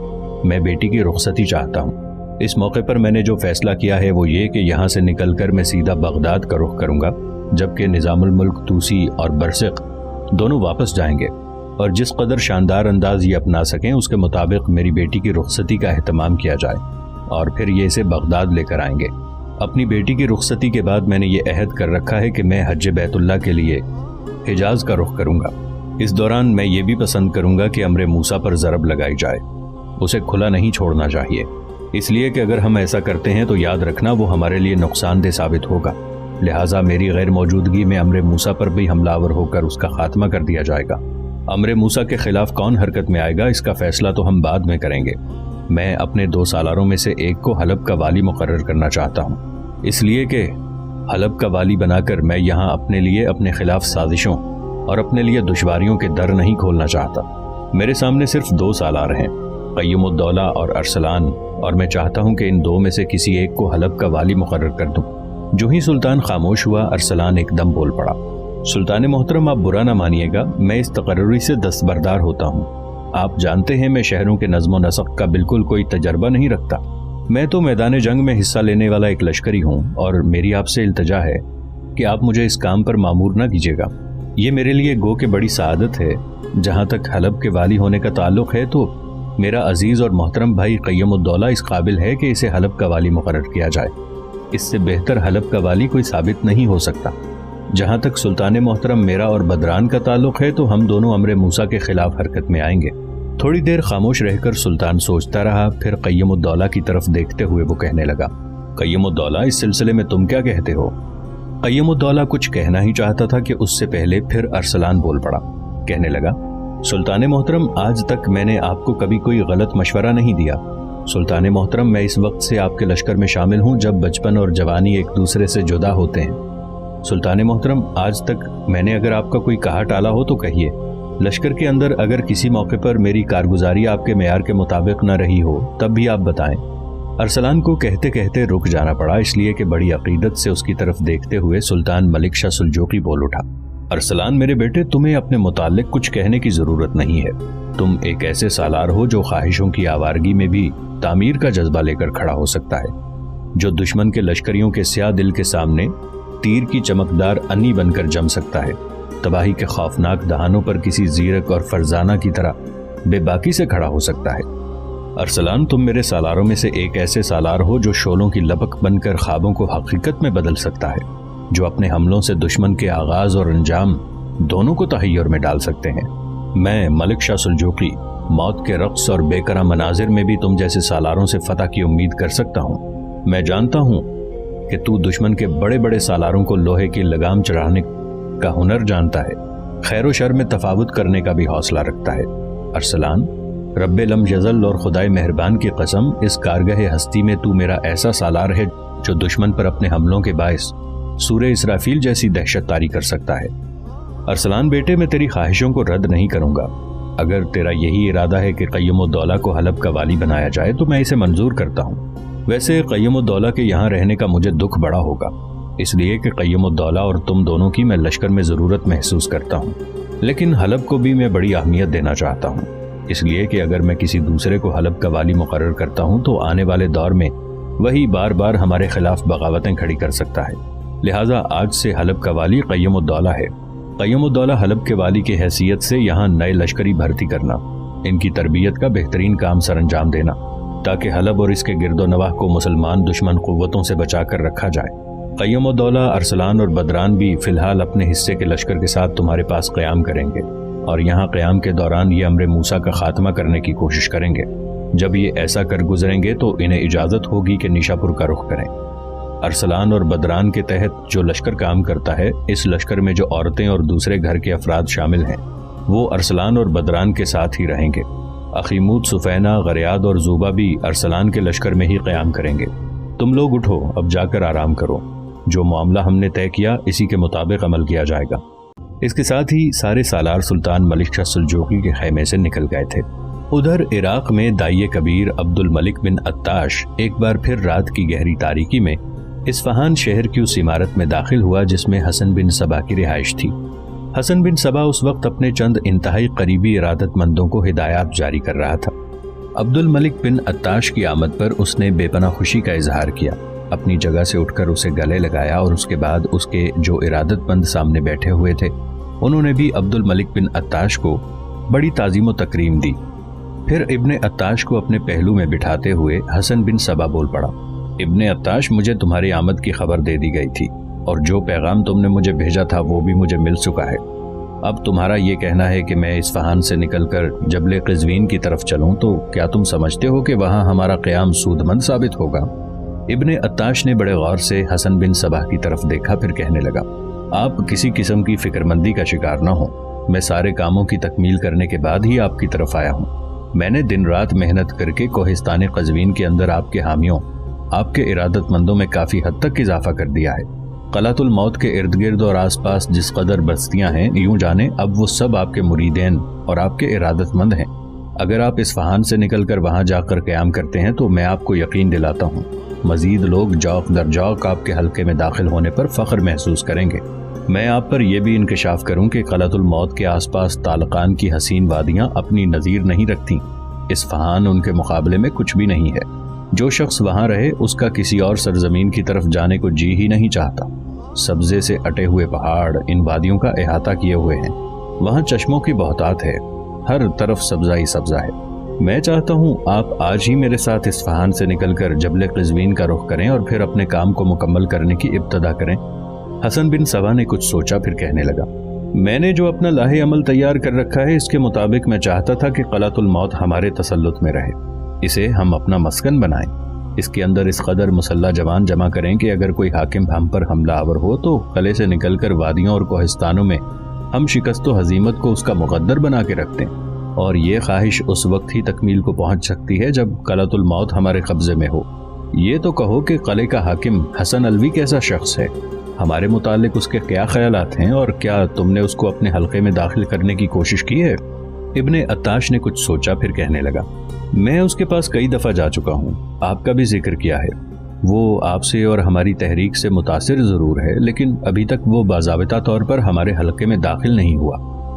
میں بیٹی کی رخصتی چاہتا ہوں۔ اس موقع پر میں نے جو فیصلہ کیا ہے وہ یہ کہ یہاں سے نکل کر میں سیدھا بغداد کا رخ کروں گا، جبکہ نظام الملک توسی اور برسق دونوں واپس جائیں گے، اور جس قدر شاندار انداز یہ اپنا سکیں اس کے مطابق میری بیٹی کی رخصتی کا اہتمام کیا جائے، اور پھر یہ اسے بغداد لے کر آئیں گے۔ اپنی بیٹی کی رخصتی کے بعد میں نے یہ عہد کر رکھا ہے کہ میں حج بیت اللہ کے لیے حجاز کا رخ کروں گا۔ اس دوران میں یہ بھی پسند کروں گا کہ امر موسیٰ پر ضرب لگائی جائے، اسے کھلا نہیں چھوڑنا چاہیے، اس لیے کہ اگر ہم ایسا کرتے ہیں تو یاد رکھنا وہ ہمارے لیے نقصان دہ ثابت ہوگا۔ لہٰذا میری غیر موجودگی میں امر موسیٰ پر بھی حملہ آور ہو کر اس کا خاتمہ کر دیا جائے گا۔ امر موسیٰ کے خلاف کون حرکت میں آئے گا اس کا فیصلہ تو ہم بعد میں کریں گے۔ میں اپنے 2 سالاروں میں سے ایک کو حلب کا والی مقرر کرنا چاہتا ہوں، اس لیے کہ حلب کا والی بنا کر میں یہاں اپنے لیے اپنے خلاف سازشوں اور اپنے لیے دشواریوں کے در نہیں کھولنا چاہتا۔ میرے سامنے صرف 2 سالار ہیں، قیم الدولہ اور ارسلان، اور میں چاہتا ہوں کہ ان 2 میں سے کسی ایک کو حلب کا والی مقرر کر دوں۔ جو ہی سلطان خاموش ہوا، ارسلان ایک دم بول پڑا، سلطان محترم، آپ برا نہ مانیے گا، میں اس تقرری سے دستبردار ہوتا ہوں۔ آپ جانتے ہیں میں شہروں کے نظم و نسق کا بالکل کوئی تجربہ نہیں رکھتا۔ میں تو میدان جنگ میں حصہ لینے والا ایک لشکری ہوں، اور میری آپ سے التجا ہے کہ آپ مجھے اس کام پر مامور نہ کیجیے گا۔ یہ میرے لیے گو کہ بڑی سعادت ہے۔ جہاں تک حلب کے والی ہونے کا تعلق ہے تو میرا عزیز اور محترم بھائی قیم الدولہ اس قابل ہے کہ اسے حلب کا والی مقرر کیا جائے۔ اس سے بہتر حلب کا والی کوئی ثابت نہیں ہو سکتا۔ جہاں تک سلطان محترم میرا اور بدران کا تعلق ہے تو ہم دونوں امر موسیٰ کے خلاف حرکت میں آئیں گے۔ تھوڑی دیر خاموش رہ کر سلطان سوچتا رہا، پھر قیم الدولہ کی طرف دیکھتے ہوئے وہ کہنے لگا، قیم الدولہ، اس سلسلے میں تم کیا کہتے ہو؟ قیم الدولہ کچھ کہنا ہی چاہتا تھا کہ اس سے پہلے پھر ارسلان بول پڑا، کہنے لگا، سلطان محترم، آج تک میں نے آپ کو کبھی کوئی غلط مشورہ نہیں دیا۔ سلطان محترم، میں اس وقت سے آپ کے لشکر میں شامل ہوں جب بچپن اور جوانی ایک دوسرے سے جدا ہوتے ہیں۔ سلطان محترم، آج تک میں نے اگر آپ کا کوئی کہا ٹالا ہو تو کہیے۔ لشکر کے اندر اگر کسی موقع پر میری کارگزاری آپ کے معیار کے مطابق نہ رہی ہو تب بھی آپ بتائیں۔ ارسلان کو کہتے کہتے رک جانا پڑا، اس لیے کہ بڑی عقیدت سے اس کی طرف دیکھتے ہوئے سلطان ملک شاہ سلجوقی بول اٹھا، ارسلان میرے بیٹے، تمہیں اپنے متعلق کچھ کہنے کی ضرورت نہیں ہے۔ تم ایک ایسے سالار ہو جو خواہشوں کی آوارگی میں بھی تعمیر کا جذبہ لے کر کھڑا ہو سکتا ہے، جو دشمن کے لشکریوں کے سیاہ دل کے سامنے تیر کی چمکدار انی بن کر جم سکتا ہے، تباہی کے خوفناک دہانوں پر کسی زیرک اور فرزانہ کی طرح بے باکی سے کھڑا ہو سکتا ہے۔ ارسلان، تم میرے سالاروں میں سے ایک ایسے سالار ہو جو شعلوں کی لپک بن کر خوابوں کو حقیقت میں بدل سکتا ہے، جو اپنے حملوں سے دشمن کے آغاز اور انجام دونوں کو تحیر میں ڈال سکتے ہیں۔ میں ملک شاہ سلجوقی موت کے رقص اور بے کرا مناظر میں بھی تم جیسے سالاروں سے فتح کی امید کر سکتا ہوں۔ میں جانتا ہوں کہ تو دشمن کے بڑے بڑے سالاروں کو لوہے کی لگام چڑھانے کا ہنر جانتا ہے، خیر و شر میں تفاوت کرنے کا بھی حوصلہ رکھتا ہے۔ ارسلان، رب لم یزل اور خدائے مہربان کی قسم، اس کارگہ ہستی میں تو میرا ایسا سالار ہے جو دشمن پر اپنے حملوں کے باعث سورہ اسرافیل جیسی دہشت طاری کر سکتا ہے۔ ارسلان بیٹے، میں تیری خواہشوں کو رد نہیں کروں گا۔ اگر تیرا یہی ارادہ ہے کہ قیم الدولہ کو حلب کا والی بنایا جائے تو میں اسے منظور کرتا ہوں۔ ویسے قیم الدولہ کے یہاں رہنے کا مجھے دکھ بڑا ہوگا، اس لیے کہ قیم الدولہ اور تم دونوں کی میں لشکر میں ضرورت محسوس کرتا ہوں، لیکن حلب کو بھی میں بڑی اہمیت دینا چاہتا ہوں، اس لیے کہ اگر میں کسی دوسرے کو حلب کا والی مقرر کرتا ہوں تو آنے والے دور میں وہی بار بار ہمارے خلاف بغاوتیں کھڑی کر سکتا ہے۔ لہٰذا آج سے حلب کا والی قیم الدولہ ہے۔ قیم الدولہ حلب کے والی کی حیثیت سے یہاں نئے لشکری بھرتی کرنا، ان کی تربیت کا بہترین کام سر انجام دینا تاکہ حلب اور اس کے گرد و نواح کو مسلمان دشمن قوتوں سے بچا کر رکھا جائے۔ قیم الدولہ ارسلان اور بدران بھی فی الحال اپنے حصے کے لشکر کے ساتھ تمہارے پاس قیام کریں گے، اور یہاں قیام کے دوران یہ امر موسیٰ کا خاتمہ کرنے کی کوشش کریں گے۔ جب یہ ایسا کر گزریں گے تو انہیں اجازت ہوگی کہ نیشاپور کا رخ کریں۔ ارسلان اور بدران کے تحت جو لشکر کام کرتا ہے، اس لشکر میں جو عورتیں اور دوسرے گھر کے افراد شامل ہیں وہ ارسلان اور بدران کے ساتھ ہی رہیں گے۔ اخیمود، سفینہ، غریاد اور زوبا بھی ارسلان کے لشکر میں ہی قیام کریں گے۔ تم لوگ اٹھو، اب جا کر آرام کرو، جو معاملہ ہم نے طے کیا اسی کے مطابق عمل کیا جائے گا۔ اس کے ساتھ ہی سارے سالار سلطان ملک شاہ سلجوقی کے خیمے سے نکل گئے تھے۔ ادھر عراق میں دائی کبیر عبد الملک بن عطاش ایک بار پھر رات کی گہری تاریکی میں اصفہان شہر کی اس عمارت میں داخل ہوا جس میں حسن بن صبا کی رہائش تھی۔ حسن بن صبا اس وقت اپنے چند انتہائی قریبی ارادت مندوں کو ہدایات جاری کر رہا تھا۔ عبد الملک بن عطاش کی آمد پر اس نے بے پناہ خوشی کا اظہار کیا، اپنی جگہ سے اٹھ کر اسے گلے لگایا، اور اس کے بعد اس کے جو ارادت مند سامنے بیٹھے ہوئے تھے انہوں نے بھی عبد الملک بن عطاش کو بڑی تعظیم و تکریم دی۔ پھر ابن عطاش کو اپنے پہلو میں بٹھاتے ہوئے حسن بن صبا بول پڑا، ابن عطاش، مجھے تمہاری آمد کی خبر دے دی گئی تھی، اور جو پیغام تم نے مجھے بھیجا تھا وہ بھی مجھے مل چکا ہے۔ اب تمہارا یہ کہنا ہے کہ میں اصفہان سے نکل کر جبل قزوین کی طرف چلوں، تو کیا تم سمجھتے ہو کہ وہاں ہمارا قیام سود مند ثابت ہوگا؟ ابن عطاش نے بڑے غور سے حسن بن صبا کی طرف دیکھا، پھر کہنے لگا، آپ کسی قسم کی فکر مندی کا شکار نہ ہوں، میں سارے کاموں کی تکمیل کرنے کے بعد ہی آپ کی طرف آیا ہوں۔ میں نے دن رات محنت کر کے کوہستان قزوین کے اندر آپ کے حامیوں، آپ کے ارادت مندوں میں کافی حد تک اضافہ کر دیا ہے۔ قلعۃ الموت کے ارد گرد اور آس پاس جس قدر بستیاں ہیں، یوں جانیں اب وہ سب آپ کے مریدین اور آپ کے ارادت مند ہیں۔ اگر آپ اصفہان سے نکل کر وہاں جا کر قیام کرتے ہیں تو میں آپ کو یقین دلاتا ہوں مزید لوگ جوق در جوق آپ کے حلقے میں داخل ہونے پر فخر محسوس کریں گے۔ میں آپ پر یہ بھی انکشاف کروں کہ قلعۃ الموت کے آس پاس طالقان کی حسین وادیاں اپنی نظیر نہیں رکھتیں۔ اصفہان ان کے مقابلے میں کچھ بھی نہیں ہے۔ جو شخص وہاں رہے اس کا کسی اور سرزمین کی طرف جانے کو جی ہی نہیں چاہتا۔ سبزے سے اٹے ہوئے پہاڑ ان وادیوں کا احاطہ کیے ہوئے ہیں، وہاں چشموں کی بہتات ہے، ہر طرف سبزہ ہی سبزہ ہے۔ میں چاہتا ہوں آپ آج ہی میرے ساتھ اصفہان سے نکل کر جبل قزوین کا رخ کریں اور پھر اپنے کام کو مکمل کرنے کی ابتدا کریں۔ حسن بن صبا نے کچھ سوچا، پھر کہنے لگا، میں نے جو اپنا لاہے عمل تیار کر رکھا ہے اس کے مطابق میں چاہتا تھا کہ قلعۃ الموت ہمارے تسلط میں رہے، اسے ہم اپنا مسکن بنائیں، اس کے اندر اس قدر مسلح جوان جمع کریں کہ اگر کوئی حاکم ہم پر حملہ آور ہو تو قلعے سے نکل کر وادیوں اور کوہستانوں میں ہم شکست و ہزیمت کو اس کا مقدر بنا کے رکھتے ہیں، اور یہ خواہش اس وقت ہی تکمیل کو پہنچ سکتی ہے جب قلعۃ الموت ہمارے قبضے میں ہو۔ یہ تو کہو کہ قلعے کا حاکم حسن علوی کیسا شخص ہے، ہمارے متعلق اس کے کیا خیالات ہیں، اور کیا تم نے اس کو اپنے حلقے میں داخل کرنے کی کوشش کی ہے؟ ابن عطاش نے کچھ سوچا، پھر کہنے لگا، میں اس کے پاس کئی دفعہ جا چکا ہوں، آپ کا بھی ذکر کیا ہے، وہ آپ سے اور ہماری تحریک سے متاثر ضرور ہے، لیکن ابھی تک وہ باضابطہ طور پر ہمارے حلقے میں داخل نہیں ہوا۔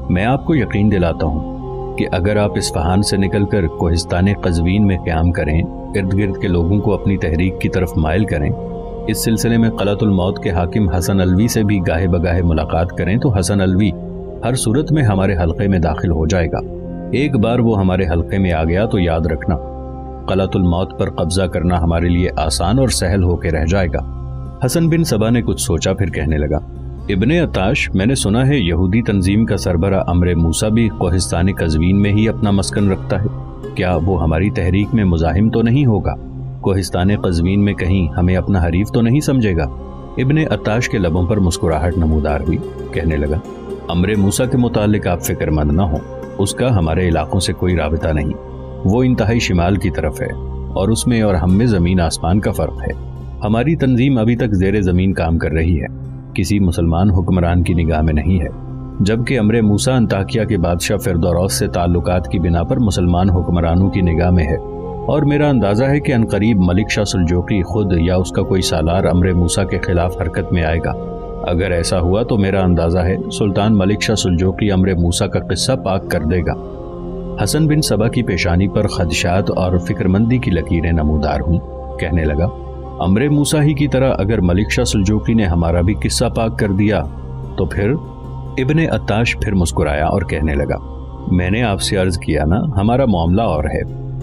میں آپ کو یقین دلاتا ہوں کہ اگر آپ اصفہان سے نکل کر کوہستان قزوین میں قیام کریں، ارد گرد کے لوگوں کو اپنی تحریک کی طرف مائل کریں، اس سلسلے میں قلعۃ الموت کے حاکم حسن علوی سے بھی گاہے بگاہے ملاقات کریں تو حسن علوی ہر صورت میں ہمارے حلقے میں داخل ہو جائے گا۔ ایک بار وہ ہمارے حلقے میں آ گیا تو یاد رکھنا قلعۃ الموت پر قبضہ کرنا ہمارے لیے آسان اور سہل ہو کے رہ جائے گا۔ حسن بن صبا نے کچھ سوچا، پھر کہنے لگا، ابن عطاش، میں نے سنا ہے یہودی تنظیم کا سربراہ امر موسیٰ بھی کوہستان قزوین میں ہی اپنا مسکن رکھتا ہے، کیا وہ ہماری تحریک میں مزاحم تو نہیں ہوگا؟ کوہستان قزوین میں کہیں ہمیں اپنا حریف تو نہیں سمجھے گا؟ ابن عطاش کے لبوں پر مسکراہٹ نمودار ہوئی، کہنے لگا، امر موسیٰ کے متعلق آپ فکر مند نہ ہوں، اس کا ہمارے علاقوں سے کوئی رابطہ نہیں، وہ انتہائی شمال کی طرف ہے اور اس میں اور ہم میں زمین آسمان کا فرق ہے۔ ہماری تنظیم ابھی تک زیر زمین کام کر رہی ہے، کسی مسلمان حکمران کی نگاہ میں نہیں ہے، جبکہ امر موسیٰ انطاکیہ کے بادشاہ فردوروس سے تعلقات کی بنا پر مسلمان حکمرانوں کی نگاہ میں ہے، اور میرا اندازہ ہے کہ عنقریب ملک شاہ سلجوقی خود یا اس کا کوئی سالار امر موسیٰ کے خلاف حرکت میں آئے گا۔ اگر ایسا ہوا تو میرا اندازہ ہے سلطان ملک شاہ سلجوقی امر موسیٰ کا قصہ پاک کر دے گا۔ حسن بن صبا کی پیشانی پر خدشات اور فکرمندی کی لکیریں نمودار ہوں، کہنے لگا، امر موسیٰ ہی کی طرح اگر ملک شاہ سلجوقی نے ہمارا بھی قصہ پاک کر دیا تو پھر؟ ابن عطاش پھر مسکرایا اور کہنے لگا، میں نے آپ سے عرض کیا نا، ہمارا معاملہ اور ہے،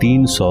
300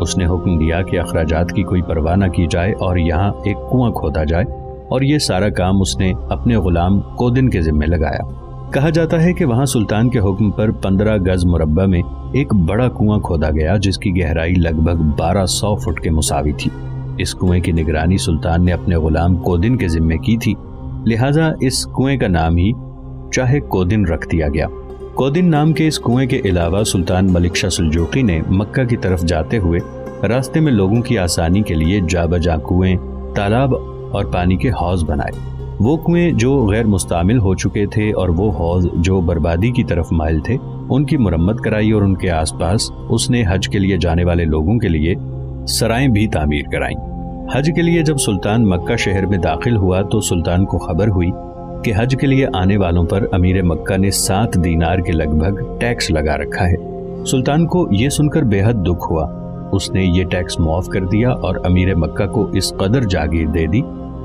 اس نے حکم دیا کہ اخراجات کی کوئی پرواہ نہ کی جائے اور یہاں ایک کنواں کھودا جائے، اور یہ سارا کام اس نے اپنے غلام کودن کے ذمہ لگایا۔ کہا جاتا ہے کہ وہاں سلطان کے حکم پر 15 گز مربع میں ایک بڑا کنواں کھودا گیا جس کی گہرائی لگ بھگ 1200 فٹ کے مساوی تھی۔ اس کنویں کی نگرانی سلطان نے اپنے غلام کودن کے ذمہ کی تھی، لہٰذا اس کنویں کا نام ہی چاہے کودن رکھ دیا گیا۔ کودن نام کے اس کنویں کے علاوہ سلطان ملک شاہ سلجوقی نے مکہ کی طرف جاتے ہوئے راستے میں لوگوں کی آسانی کے لیے جا بجا کنویں، تالاب اور پانی کے حوض بنائے۔ وہ کنویں جو غیر مستعمل ہو چکے تھے اور وہ حوض جو بربادی کی طرف مائل تھے، ان کی مرمت کرائی اور ان کے آس پاس اس نے حج کے لیے جانے والے لوگوں کے لیے سرائیں بھی تعمیر کرائیں۔ حج کے لیے جب سلطان مکہ شہر میں داخل ہوا تو سلطان کو خبر ہوئی کہ حج کے لیے آنے والوں پر امیر مکہ نے 7 دینار کے لگ بھگ ٹیکس لگا رکھا ہے۔ سلطان کو یہ سن کر بے حد دکھ ہوا۔ اس نے یہ ٹیکس معاف کر دیا اور امیر مکہ کو اس قدر جاگیر دے دی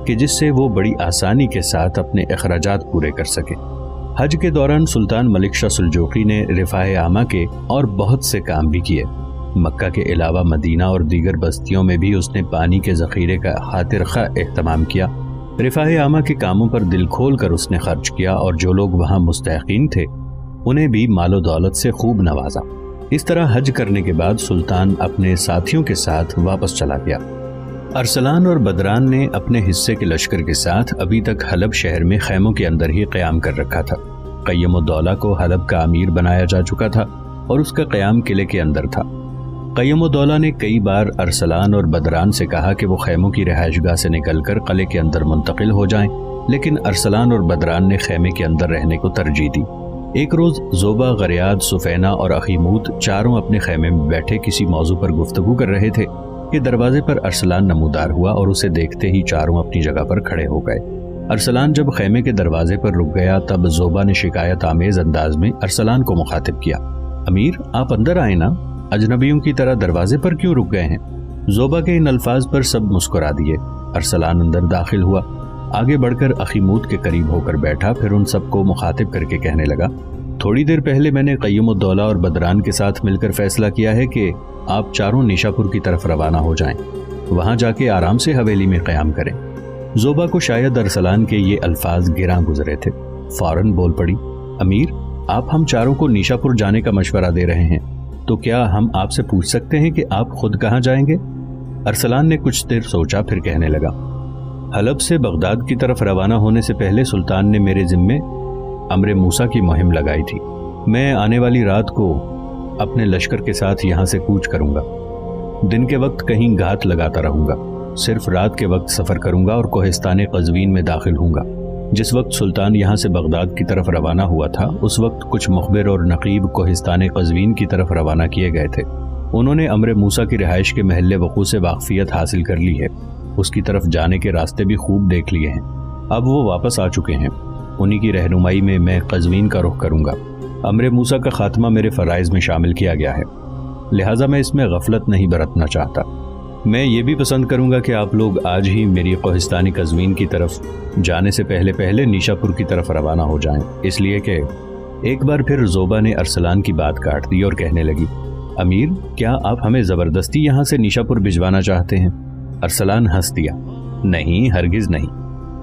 کہ جس سے وہ بڑی آسانی کے ساتھ اپنے اخراجات پورے کر سکے۔ حج کے دوران سلطان ملک شاہ سلجوقی نے رفاہ عامہ کے اور بہت سے کام بھی کیے۔ مکہ کے علاوہ مدینہ اور دیگر بستیوں میں بھی اس نے پانی کے ذخیرے کا خاطر خواہ اہتمام کیا۔ رفاہ عامہ کے کاموں پر دل کھول کر اس نے خرچ کیا اور جو لوگ وہاں مستحقین تھے انہیں بھی مال و دولت سے خوب نوازا۔ اس طرح حج کرنے کے بعد سلطان اپنے ساتھیوں کے ساتھ واپس چلا گیا۔ ارسلان اور بدران نے اپنے حصے کے لشکر کے ساتھ ابھی تک حلب شہر میں خیموں کے اندر ہی قیام کر رکھا تھا۔ قیم الدولہ کو حلب کا امیر بنایا جا چکا تھا اور اس کا قیام قلعے کے اندر تھا۔ قیم الدولہ نے کئی بار ارسلان اور بدران سے کہا کہ وہ خیموں کی رہائش گاہ سے نکل کر قلعے کے اندر منتقل ہو جائیں، لیکن ارسلان اور بدران نے خیمے کے اندر رہنے کو ترجیح دی۔ ایک روز زوبا، غریاد، سفینہ اور اخیموت چاروں اپنے خیمے میں بیٹھے کسی موضوع پر گفتگو کر رہے تھے کہ دروازے پر ارسلان نمودار ہوا اور اسے دیکھتے ہی چاروں اپنی جگہ پر کھڑے ہو گئے۔ ارسلان جب خیمے کے دروازے پر رک گیا تب زوبا نے شکایت آمیز انداز میں ارسلان کو مخاطب کیا، امیر آپ اندر آئیں نا، اجنبیوں کی طرح دروازے پر کیوں رک گئے ہیں؟ زوبا کے ان الفاظ پر سب مسکرا دیے۔ ارسلان اندر داخل ہوا، آگے بڑھ کر اخیموت کے قریب ہو کر بیٹھا، پھر ان سب کو مخاطب کر کے کہنے لگا، تھوڑی دیر پہلے میں نے قیم الدولہ اور بدران کے ساتھ مل کر فیصلہ کیا ہے کہ آپ چاروں نیشاپور کی طرف روانہ ہو جائیں، وہاں جا کے آرام سے حویلی میں قیام کریں۔ زوبا کو شاید ارسلان کے یہ الفاظ گراں گزرے تھے، فوراً بول پڑی، امیر آپ ہم چاروں کو نیشاپور جانے کا مشورہ دے رہے ہیں، تو کیا ہم آپ سے پوچھ سکتے ہیں کہ آپ خود کہاں جائیں گے؟ ارسلان نے کچھ دیر سوچا، پھر کہنے لگا، حلب سے بغداد کی طرف روانہ ہونے سے پہلے سلطان نے میرے ذمے امر موسیٰ کی مہم لگائی تھی۔ میں آنے والی رات کو اپنے لشکر کے ساتھ یہاں سے کوچ کروں گا، دن کے وقت کہیں گھات لگاتا رہوں گا، صرف رات کے وقت سفر کروں گا اور کوہستان قزوین میں داخل ہوں گا۔ جس وقت سلطان یہاں سے بغداد کی طرف روانہ ہوا تھا اس وقت کچھ مخبر اور نقیب کوہستان قزوین کی طرف روانہ کیے گئے تھے۔ انہوں نے امر موسیٰ کی رہائش کے محل وقوع سے واقفیت حاصل کر لی ہے، اس کی طرف جانے کے راستے بھی خوب دیکھ لیے ہیں، اب وہ واپس آ چکے ہیں، انہی کی رہنمائی میں میں قزوین کا رخ کروں گا۔ امر موسیٰ کا خاتمہ میرے فرائض میں شامل کیا گیا ہے، لہٰذا میں اس میں غفلت نہیں برتنا چاہتا۔ میں یہ بھی پسند کروں گا کہ آپ لوگ آج ہی میری کوہستان قزوین کی طرف جانے سے پہلے نیشاپور کی طرف روانہ ہو جائیں، اس لیے کہ ایک بار پھر زوبا نے ارسلان کی بات کاٹ دی اور کہنے لگی، امیر کیا آپ ہمیں زبردستی یہاں سے نیشاپور بھجوانا چاہتے ہیں؟ ارسلان ہنس دیا، نہیں ہرگز نہیں،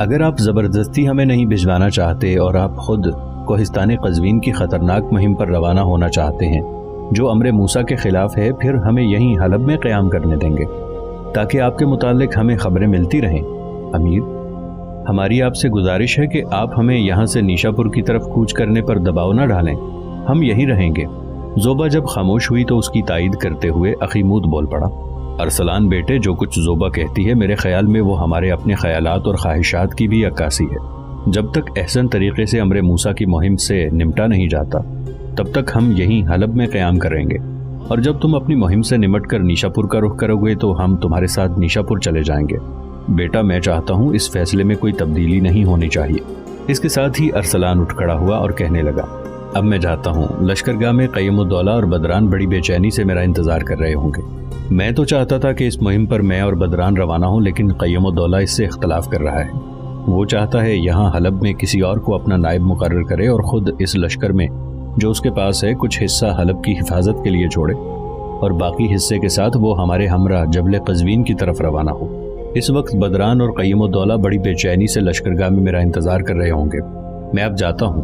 اگر آپ زبردستی ہمیں نہیں بھجوانا چاہتے اور آپ خود کوہستان قزوین کی خطرناک مہم پر روانہ ہونا چاہتے ہیں جو امر موسیٰ کے خلاف ہے، پھر ہمیں یہیں حلب میں قیام کرنے دیں گے تاکہ آپ کے متعلق ہمیں خبریں ملتی رہیں۔ امیر ہماری آپ سے گزارش ہے کہ آپ ہمیں یہاں سے نیشاپور کی طرف کوچ کرنے پر دباؤ نہ ڈالیں، ہم یہیں رہیں گے۔ زوبا جب خاموش ہوئی تو اس کی تائید کرتے ہوئے اخیموت بول پڑا، ارسلان بیٹے جو کچھ زوبا کہتی ہے میرے خیال میں وہ ہمارے اپنے خیالات اور خواہشات کی بھی عکاسی ہے۔ جب تک احسن طریقے سے امر موسیٰ کی مہم سے نمٹا نہیں جاتا تب تک ہم یہیں حلب میں قیام کریں گے، اور جب تم اپنی مہم سے نمٹ کر نیشاپور کا رخ کرو گے تو ہم تمہارے ساتھ نیشاپور چلے جائیں گے۔ بیٹا میں چاہتا ہوں اس فیصلے میں کوئی تبدیلی نہیں ہونی چاہیے۔ اس کے ساتھ ہی ارسلان اٹھ کھڑا ہوا اور کہنے لگا، اب میں جاتا ہوں، لشکرگاہ میں قیم الدولہ اور بدران بڑی بے چینی سے میرا انتظار کر رہے ہوں گے۔ میں تو چاہتا تھا کہ اس مہم پر میں اور بدران روانہ ہوں، لیکن قیم الدولہ اس سے اختلاف کر رہا ہے۔ وہ چاہتا ہے یہاں حلب میں کسی اور کو اپنا نائب مقرر کرے اور خود اس لشکر میں جو اس کے پاس ہے کچھ حصہ حلب کی حفاظت کے لیے چھوڑے۔ اور باقی حصے کے ساتھ وہ ہمارے ہمراہ جبل قزوین کی طرف روانہ ہو۔ اس وقت بدران اور قیم الدولہ بڑی بے چینی سے لشکرگاہ میں میرا انتظار کر رہے ہوں گے۔ میں اب جاتا ہوں۔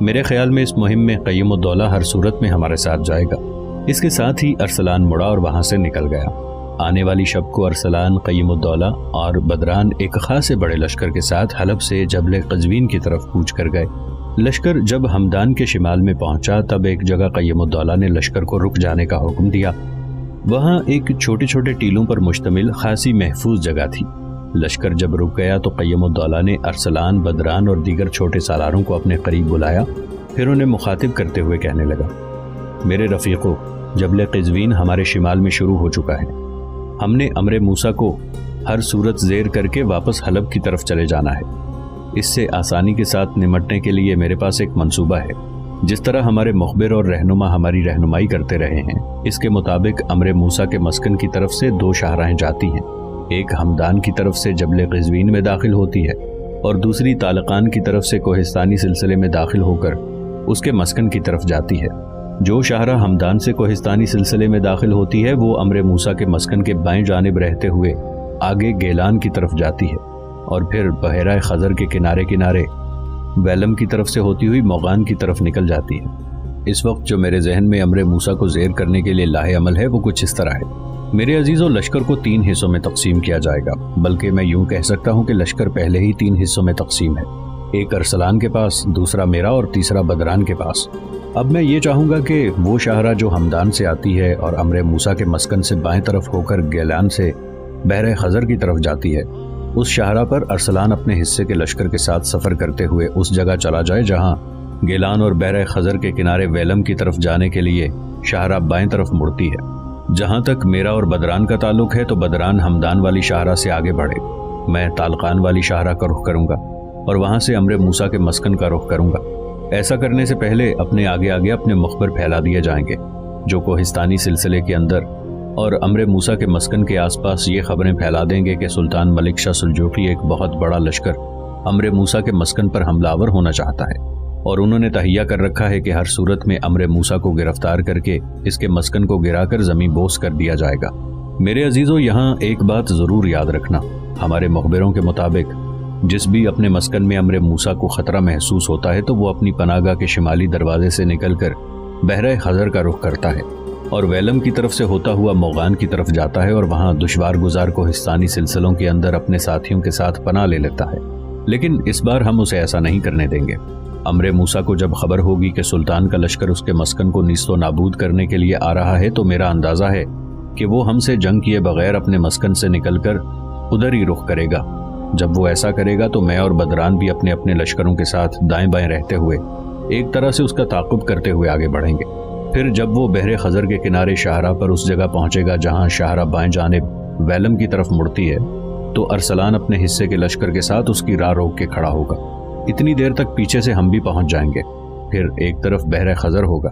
میرے خیال میں اس مہم میں قیم الدولہ ہر صورت میں ہمارے ساتھ جائے گا۔ اس کے ساتھ ہی ارسلان مڑا اور وہاں سے نکل گیا۔ آنے والی شب کو ارسلان، قیم الدولہ اور بدران ایک خاصے بڑے لشکر کے ساتھ حلب سے جبل قزوین کی طرف کوچ کر گئے۔ لشکر جب ہمدان کے شمال میں پہنچا تب ایک جگہ قیم الدولہ نے لشکر کو رک جانے کا حکم دیا۔ وہاں ایک چھوٹے چھوٹے ٹیلوں پر مشتمل خاصی محفوظ جگہ تھی۔ لشکر جب رک گیا تو قیم الدولہ نے ارسلان، بدران اور دیگر چھوٹے سالاروں کو اپنے قریب بلایا، پھر انہیں مخاطب کرتے ہوئے کہنے لگا، میرے رفیقو، جبل قزوین ہمارے شمال میں شروع ہو چکا ہے۔ ہم نے امر موسیٰ کو ہر صورت زیر کر کے واپس حلب کی طرف چلے جانا ہے۔ اس سے آسانی کے ساتھ نمٹنے کے لیے میرے پاس ایک منصوبہ ہے۔ جس طرح ہمارے مخبر اور رہنما ہماری رہنمائی کرتے رہے ہیں، اس کے مطابق امر موسیٰ کے مسکن کی طرف سے 2 شاہراہیں جاتی ہیں۔ ایک ہمدان کی طرف سے جبل قزوین میں داخل ہوتی ہے اور دوسری طالقان کی طرف سے کوہستانی سلسلے میں داخل ہو کر اس کے مسکن کی طرف جاتی ہے۔ جو شاہراہ ہمدان سے کوہستانی سلسلے میں داخل ہوتی ہے وہ امر موسیٰ کے مسکن کے بائیں جانب رہتے ہوئے آگے گیلان کی طرف جاتی ہے اور پھر بحیرہ خزر کے کنارے کنارے ویلم کی طرف سے ہوتی ہوئی موغان کی طرف نکل جاتی ہے۔ اس وقت جو میرے ذہن میں امر موسیٰ کو زیر کرنے کے لیے لاہ عمل ہے وہ کچھ اس طرح ہے۔ میرے عزیزوں، لشکر کو 3 حصوں میں تقسیم کیا جائے گا، بلکہ میں یوں کہہ سکتا ہوں کہ لشکر پہلے ہی 3 حصوں میں تقسیم ہے۔ ایک ارسلان کے پاس، دوسرا میرا اور تیسرا بدران کے پاس۔ اب میں یہ چاہوں گا کہ وہ شاہراہ جو ہمدان سے آتی ہے اور امر موسیٰ کے مسکن سے بائیں طرف ہو کر گیلان سے بحر خزر کی طرف جاتی ہے، اس شاہراہ پر ارسلان اپنے حصے کے لشکر کے ساتھ سفر کرتے ہوئے اس جگہ چلا جائے جہاں گیلان اور بحر خزر کے کنارے ویلم کی طرف جانے کے لیے شاہراہ بائیں طرف مڑتی ہے۔ جہاں تک میرا اور بدران کا تعلق ہے تو بدران ہمدان والی شاہراہ سے آگے بڑھے، میں طالقان والی شاہراہ کا رخ کروں گا اور وہاں سے امر موسیٰ کے مسکن کا رخ کروں گا۔ ایسا کرنے سے پہلے اپنے آگے آگے اپنے مخبر پھیلا دیے جائیں گے جو کوہستانی سلسلے کے اندر اور امر موسیٰ کے مسکن کے آس پاس یہ خبریں پھیلا دیں گے کہ سلطان ملک شاہ سلجوقی ایک بہت بڑا لشکر امر موسیٰ کے مسکن پر حملہ آور ہونا چاہتا ہے اور انہوں نے تہیہ کر رکھا ہے کہ ہر صورت میں امر موسیٰ کو گرفتار کر کے اس کے مسکن کو گرا کر زمین بوس کر دیا جائے گا۔ میرے عزیزوں، یہاں ایک بات ضرور یاد رکھنا، ہمارے مخبروں کے مطابق جس بھی اپنے مسکن میں امر موسیٰ کو خطرہ محسوس ہوتا ہے تو وہ اپنی پناہ گاہ کے شمالی دروازے سے نکل کر بحر خزر کا رخ کرتا ہے اور ویلم کی طرف سے ہوتا ہوا موغان کی طرف جاتا ہے اور وہاں دشوار گزار کوہستانی سلسلوں کے اندر اپنے ساتھیوں کے ساتھ پناہ لے لیتا ہے۔ لیکن اس بار ہم اسے ایسا نہیں کرنے دیں گے۔ امر موسیٰ کو جب خبر ہوگی کہ سلطان کا لشکر اس کے مسکن کو نیست و نابود کرنے کے لیے آ رہا ہے تو میرا اندازہ ہے کہ وہ ہم سے جنگ کیے بغیر اپنے مسکن سے نکل کر ادھر ہی رخ کرے گا۔ جب وہ ایسا کرے گا تو میں اور بدران بھی اپنے اپنے لشکروں کے ساتھ دائیں بائیں رہتے ہوئے ایک طرح سے اس کا تعاقب کرتے ہوئے آگے بڑھیں گے۔ پھر جب وہ بحر خزر کے کنارے شاہراہ پر اس جگہ پہنچے گا جہاں شاہراہ بائیں جانب ویلم کی طرف مڑتی ہے تو ارسلان اپنے حصے کے لشکر کے ساتھ اس کی راہ روک کے کھڑا ہوگا۔ اتنی دیر تک پیچھے سے ہم بھی پہنچ جائیں گے۔ پھر ایک طرف بحر خزر ہوگا،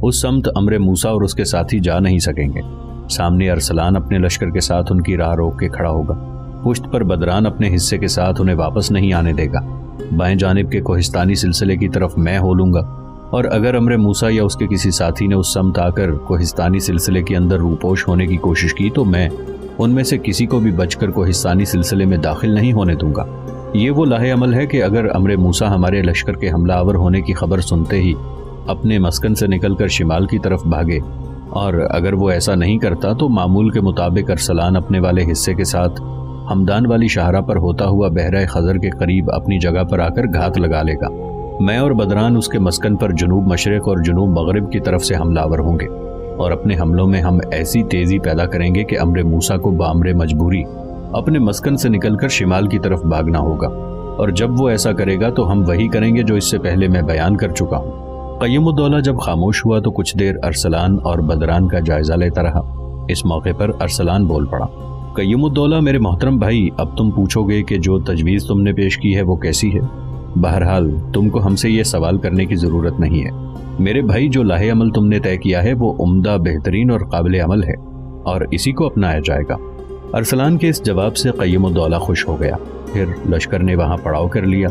اس سمت امر موسیٰ اور اس کے ساتھی جا نہیں سکیں گے۔ سامنے ارسلان اپنے لشکر کے ساتھ ان کی راہ روک کے کھڑا ہوگا، پشت پر بدران اپنے حصے کے ساتھ انہیں واپس نہیں آنے دے گا۔ بائیں جانب کے کوہستانی سلسلے کی طرف میں ہو لوں گا اور اگر امر موسیٰ یا اس کے کسی ساتھی نے اس سمت آ کر کوہستانی سلسلے کے اندر روپوش ہونے کی کوشش کی تو میں ان میں سے کسی کو بھی بچ کر کوہستانی سلسلے میں داخل نہیں ہونے دوں گا۔ یہ وہ لاہ عمل ہے کہ اگر امر موسیٰ ہمارے لشکر کے حملہ آور ہونے کی خبر سنتے ہی اپنے مسکن سے نکل کر شمال کی طرف بھاگے، اور اگر وہ ایسا نہیں کرتا تو معمول کے مطابق ارسلان اپنے والے حصے کے ساتھ ہمدان والی شاہراہ پر ہوتا ہوا بحیرہ خزر کے قریب اپنی جگہ پر آ کر گھات لگا لے گا۔ میں اور بدران اس کے مسکن پر جنوب مشرق اور جنوب مغرب کی طرف سے حملہ آور ہوں گے اور اپنے حملوں میں ہم ایسی تیزی پیدا کریں گے کہ امر موسیٰ کو بامر مجبوری اپنے مسکن سے نکل کر شمال کی طرف بھاگنا ہوگا، اور جب وہ ایسا کرے گا تو ہم وہی کریں گے جو اس سے پہلے میں بیان کر چکا ہوں۔ قیم الدولہ جب خاموش ہوا تو کچھ دیر ارسلان اور بدران کا جائزہ لیتا رہا۔ اس موقع پر ارسلان بول پڑا، قیم الدولہ میرے محترم بھائی، اب تم پوچھو گے کہ جو تجویز تم نے پیش کی ہے وہ کیسی ہے؟ بہرحال تم کو ہم سے یہ سوال کرنے کی ضرورت نہیں ہے میرے بھائی، جو لاہ عمل تم نے طے کیا ہے وہ عمدہ، بہترین اور قابل عمل ہے اور اسی کو اپنایا جائے گا۔ ارسلان کے اس جواب سے قیم الدولہ خوش ہو گیا۔ پھر لشکر نے وہاں پڑاؤ کر لیا،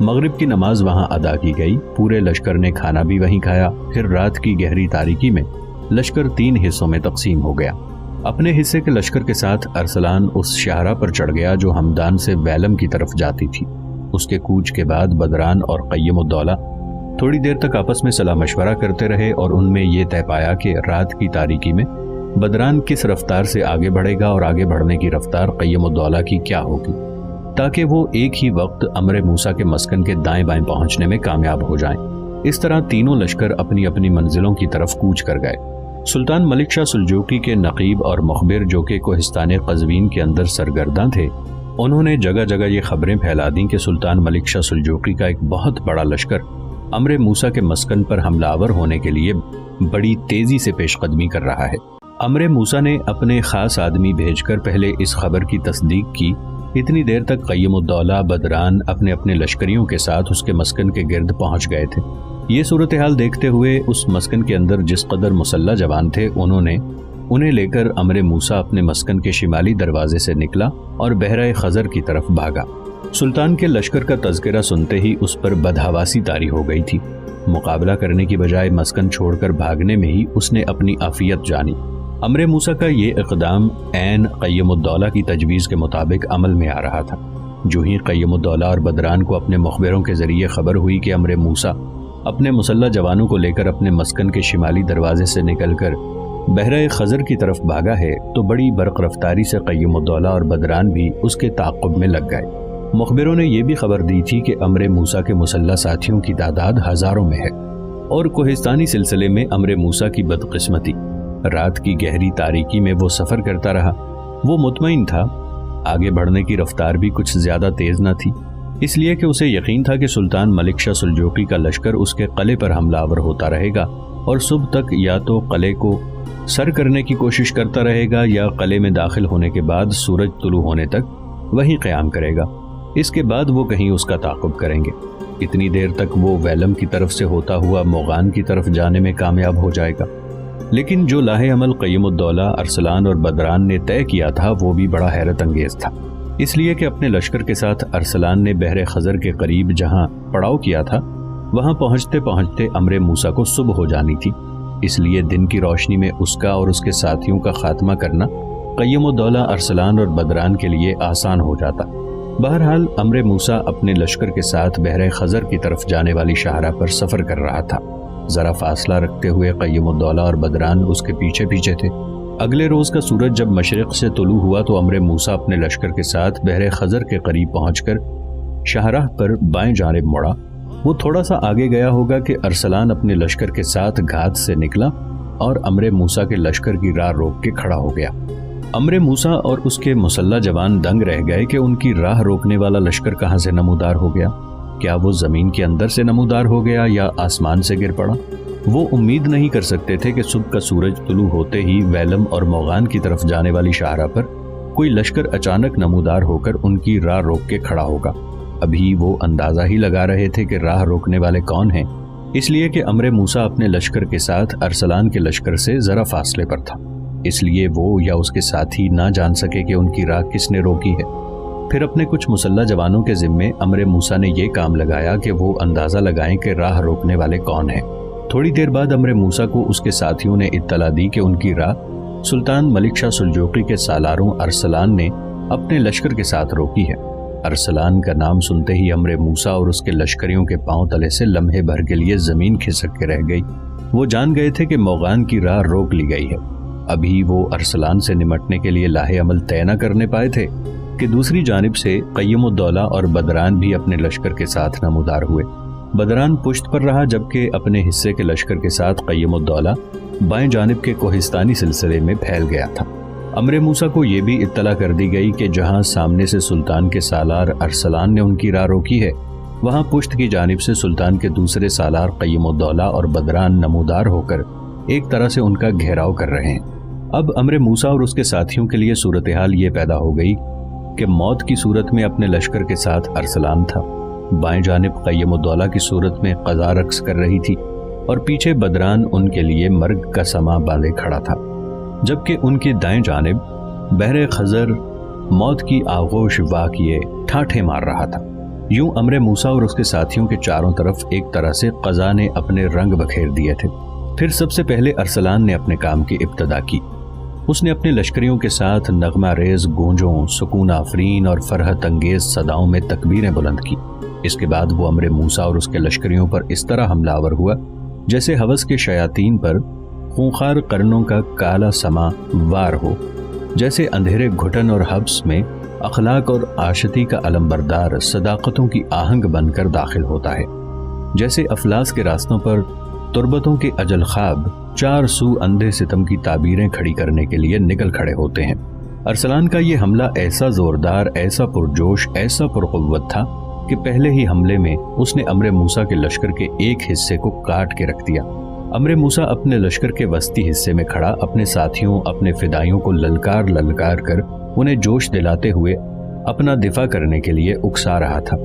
مغرب کی نماز وہاں ادا کی گئی، پورے لشکر نے کھانا بھی وہیں کھایا۔ پھر رات کی گہری تاریکی میں لشکر 3 حصوں میں تقسیم ہو گیا۔ اپنے حصے کے لشکر کے ساتھ ارسلان اس شاہراہ پر چڑھ گیا جو ہمدان سے ویلم کی طرف جاتی تھی۔ اس کے کوچ کے بعد بدران اور قیم الدولہ تھوڑی دیر تک آپس میں صلاح مشورہ کرتے رہے اور ان میں یہ طے پایا کہ رات کی تاریکی میں بدران کس رفتار سے آگے بڑھے گا اور آگے بڑھنے کی رفتار قیم الدولہ کی کیا ہوگی، تاکہ وہ ایک ہی وقت امر موسیٰ کے مسکن کے دائیں بائیں پہنچنے میں کامیاب ہو جائیں۔ اس طرح تینوں لشکر اپنی اپنی منزلوں کی طرف کوچ کر گئے۔ سلطان ملک شاہ سلجوقی کے نقیب اور مخبر جو کہ کوہستان قزوین کے اندر سرگرداں تھے، انہوں نے جگہ جگہ یہ خبریں پھیلا دیں کہ سلطان ملک شاہ سلجوقی کا ایک بہت بڑا لشکر امر موسیٰ کے مسکن پر حملہ آور ہونے کے لیے بڑی تیزی سے پیش قدمی کر رہا ہے۔ امر موسیٰ نے اپنے خاص آدمی بھیج کر پہلے اس خبر کی تصدیق کی۔ اتنی دیر تک قیم الدولہ بدران اپنے اپنے لشکریوں کے ساتھ اس کے مسکن کے گرد پہنچ گئے تھے۔ یہ صورتحال دیکھتے ہوئے اس مسکن کے اندر جس قدر مسلح جوان تھے انہیں لے کر امر موسیٰ اپنے مسکن کے شمالی دروازے سے نکلا اور بحیرہ خزر کی طرف بھاگا۔ سلطان کے لشکر کا تذکرہ سنتے ہی اس پر بدحواسی طاری ہو گئی تھی۔ مقابلہ کرنے کی بجائے مسکن چھوڑ کر بھاگنے میں ہی اس نے اپنی عافیت جانی۔ امر موسیٰ کا یہ اقدام عین قیم الدولہ کی تجویز کے مطابق عمل میں آ رہا تھا۔ جو ہی قیم الدولہ اور بدران کو اپنے مخبروں کے ذریعے خبر ہوئی کہ امر موسیٰ اپنے مسلح جوانوں کو لے کر اپنے مسکن کے شمالی دروازے سے نکل کر بحیرہ خزر کی طرف بھاگا ہے، تو بڑی برق رفتاری سے قیم الدولہ اور بدران بھی اس کے تعاقب میں لگ گئے۔ مخبروں نے یہ بھی خبر دی تھی کہ امر موسیٰ کے مسلح ساتھیوں کی تعداد ہزاروں میں ہے، اور کوہستانی سلسلے میں امر موسیٰ کی بدقسمتی، رات کی گہری تاریکی میں وہ سفر کرتا رہا۔ وہ مطمئن تھا آگے بڑھنے کی رفتار بھی کچھ زیادہ تیز نہ تھی، اس لیے کہ اسے یقین تھا کہ سلطان ملک شاہ سلجوقی کا لشکر اس کے قلعے پر حملہ آور ہوتا رہے گا اور صبح تک یا تو قلعے کو سر کرنے کی کوشش کرتا رہے گا یا قلعے میں داخل ہونے کے بعد سورج طلوع ہونے تک وہیں قیام کرے گا۔ اس کے بعد وہ کہیں اس کا تعاقب کریں گے۔ اتنی دیر تک وہ ویلم کی طرف سے ہوتا ہوا موغان کی طرف جانے میں کامیاب ہو جائے گا۔ لیکن جو لاہ عمل قیم الدولہ، ارسلان اور بدران نے طے کیا تھا وہ بھی بڑا حیرت انگیز تھا، اس لیے کہ اپنے لشکر کے ساتھ ارسلان نے بحر خزر کے قریب جہاں پڑاؤ کیا تھا وہاں پہنچتے پہنچتے امر موسیٰ کو صبح ہو جانی تھی۔ اس لیے دن کی روشنی میں اس کا اور اس کے ساتھیوں کا خاتمہ کرنا قیم الدولہ، ارسلان اور بدران کے لیے آسان ہو جاتا۔ بہرحال امر موسیٰ اپنے لشکر کے ساتھ بحر خزر کی طرف جانے والی شاہراہ پر سفر کر رہا تھا۔ ذرا فاصلہ رکھتے ہوئے قیم الدولہ اور بدران اس کے پیچھے پیچھے تھے۔ اگلے روز کا سورج جب مشرق سے طلوع ہوا تو امر موسیٰ اپنے لشکر کے ساتھ بحر خزر کے قریب پہنچ کر شاہراہ پر بائیں جانب مڑا۔ وہ تھوڑا سا آگے گیا ہوگا کہ ارسلان اپنے لشکر کے ساتھ گھات سے نکلا اور امر موسیٰ کے لشکر کی راہ روک کے کھڑا ہو گیا۔ امر موسیٰ اور اس کے مسلح جوان دنگ رہ گئے کہ ان کی راہ روکنے والا لشکر کہاں سے نمودار ہو گیا۔ کیا وہ زمین کے اندر سے نمودار ہو گیا یا آسمان سے گر پڑا؟ وہ امید نہیں کر سکتے تھے کہ صبح کا سورج طلوع ہوتے ہی ویلم اور موغان کی طرف جانے والی شاہراہ پر کوئی لشکر اچانک نمودار ہو کر ان کی راہ روک کے کھڑا ہوگا۔ ابھی وہ اندازہ ہی لگا رہے تھے کہ راہ روکنے والے کون ہیں، اس لیے کہ امر موسیٰ اپنے لشکر کے ساتھ ارسلان کے لشکر سے ذرا فاصلے پر تھا، اس لیے وہ یا اس کے ساتھی نہ جان سکے کہ ان کی راہ کس نے روکی ہے۔ پھر اپنے کچھ مسلح جوانوں کے ذمے امر موسیٰ نے یہ کام لگایا کہ وہ اندازہ لگائیں کہ راہ روکنے والے کون ہیں۔ تھوڑی دیر بعد امر موسیٰ کو اس کے ساتھیوں نے اطلاع دی کہ ان کی راہ سلطان ملک شاہ سلجوقی کے سالاروں ارسلان نے اپنے لشکر کے ساتھ روکی ہے۔ ارسلان کا نام سنتے ہی امر موسیٰ اور اس کے لشکریوں کے پاؤں تلے سے لمحے بھر کے لیے زمین کھسک کے رہ گئی۔ وہ جان گئے تھے کہ موغان کی راہ روک لی گئی ہے۔ ابھی وہ ارسلان سے نمٹنے کے لیے لاہ عمل طے نہ کرنے پائے تھے کہ دوسری جانب سے قیم الدولہ اور بدران بھی اپنے لشکر کے ساتھ نمودار ہوئے۔ بدران پشت پر رہا جبکہ اپنے حصے کے لشکر کے ساتھ قیم الدولہ بائیں جانب کے کوہستانی سلسلے میں پھیل گیا تھا۔ امر موسیٰ کو یہ بھی اطلاع کر دی گئی کہ جہاں سامنے سے سلطان کے سالار ارسلان نے ان کی راہ روکی ہے وہاں پشت کی جانب سے سلطان کے دوسرے سالار قیم الدولہ اور بدران نمودار ہو کر ایک طرح سے ان کا گھیراؤ کر رہے ہیں۔ اب امر موسیٰ اور اس کے ساتھیوں کے لیے صورتحال یہ پیدا ہو گئی کہ موت کی صورت میں اپنے لشکر کے ساتھ ارسلان تھا، بائیں جانب قیم الدولہ کی صورت میں قضا رقص کر رہی تھی اور پیچھے بدران ان کے لیے مرگ کا سما باندھے کھڑا تھا، جبکہ ان کی دائیں جانب بحر خزر موت کی آغوش واہ کیے ٹھاٹھے مار رہا تھا۔ یوں امر موسیٰ اور اس کے ساتھیوں کے چاروں طرف ایک طرح سے قضا نے اپنے رنگ بکھیر دیے تھے۔ پھر سب سے پہلے ارسلان نے اپنے کام کی ابتدا کی۔ اس نے اپنے لشکریوں کے ساتھ نغمہ ریز گونجوں، سکون آفرین اور فرحت انگیز صداؤں میں تکبیریں بلند کی۔ اس کے بعد وہ امر موسیٰ اور اس کے لشکریوں پر اس طرح حملہ آور ہوا جیسے ہوس کے شیاطین پر خونخوار قرنوں کا کالا سما وار ہو، جیسے اندھیرے گھٹن اور حبس میں اخلاق اور عاشتی کا علمبردار صداقتوں کی آہنگ بن کر داخل ہوتا ہے، جیسے افلاس کے راستوں پر تربتوں کے اجل خواب چار سو اندھے ستم کی تعبیریں کھڑی کرنے کے لیے نکل کھڑے ہوتے ہیں۔ ارسلان کا یہ حملہ ایسا زوردار، ایسا پرجوش، ایسا پرقوت تھا کہ پہلے ہی حملے میں اس نے امر موسیٰ کے لشکر کے ایک حصے کو کاٹ کے رکھ دیا۔ امر موسیٰ اپنے لشکر کے وسطی حصے میں کھڑا اپنے ساتھیوں، اپنے فدائیوں کو للکار کر انہیں جوش دلاتے ہوئے اپنا دفاع کرنے کے لیے اکسا رہا تھا۔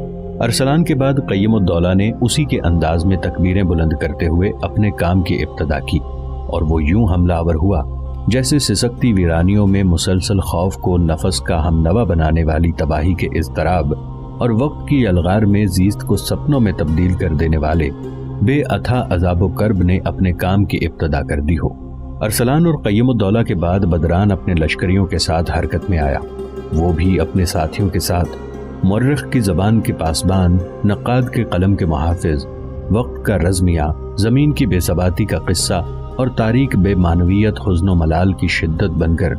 ارسلان کے بعد قیم الدولہ نے اسی کے انداز میں تکبیریں بلند کرتے ہوئے اپنے کام کی ابتدا کی، اور وہ یوں حملہ آور ہوا جیسے سسکتی ویرانیوں میں مسلسل خوف کو نفس کا ہم نوا بنانے والی تباہی کے اضطراب اور وقت کی الغار میں زیست کو سپنوں میں تبدیل کر دینے والے بے اتھا عذاب و کرب نے اپنے کام کی ابتدا کر دی ہو۔ ارسلان اور قیم الدولہ کے بعد بدران اپنے لشکریوں کے ساتھ حرکت میں آیا، وہ بھی اپنے ساتھیوں کے ساتھ مورخ کی زبان کے پاسبان، نقاد کے قلم کے محافظ، وقت کا رزمیہ، زمین کی بے ثباتی کا قصہ اور تاریک بے معنویت، حزن و ملال کی شدت بن کر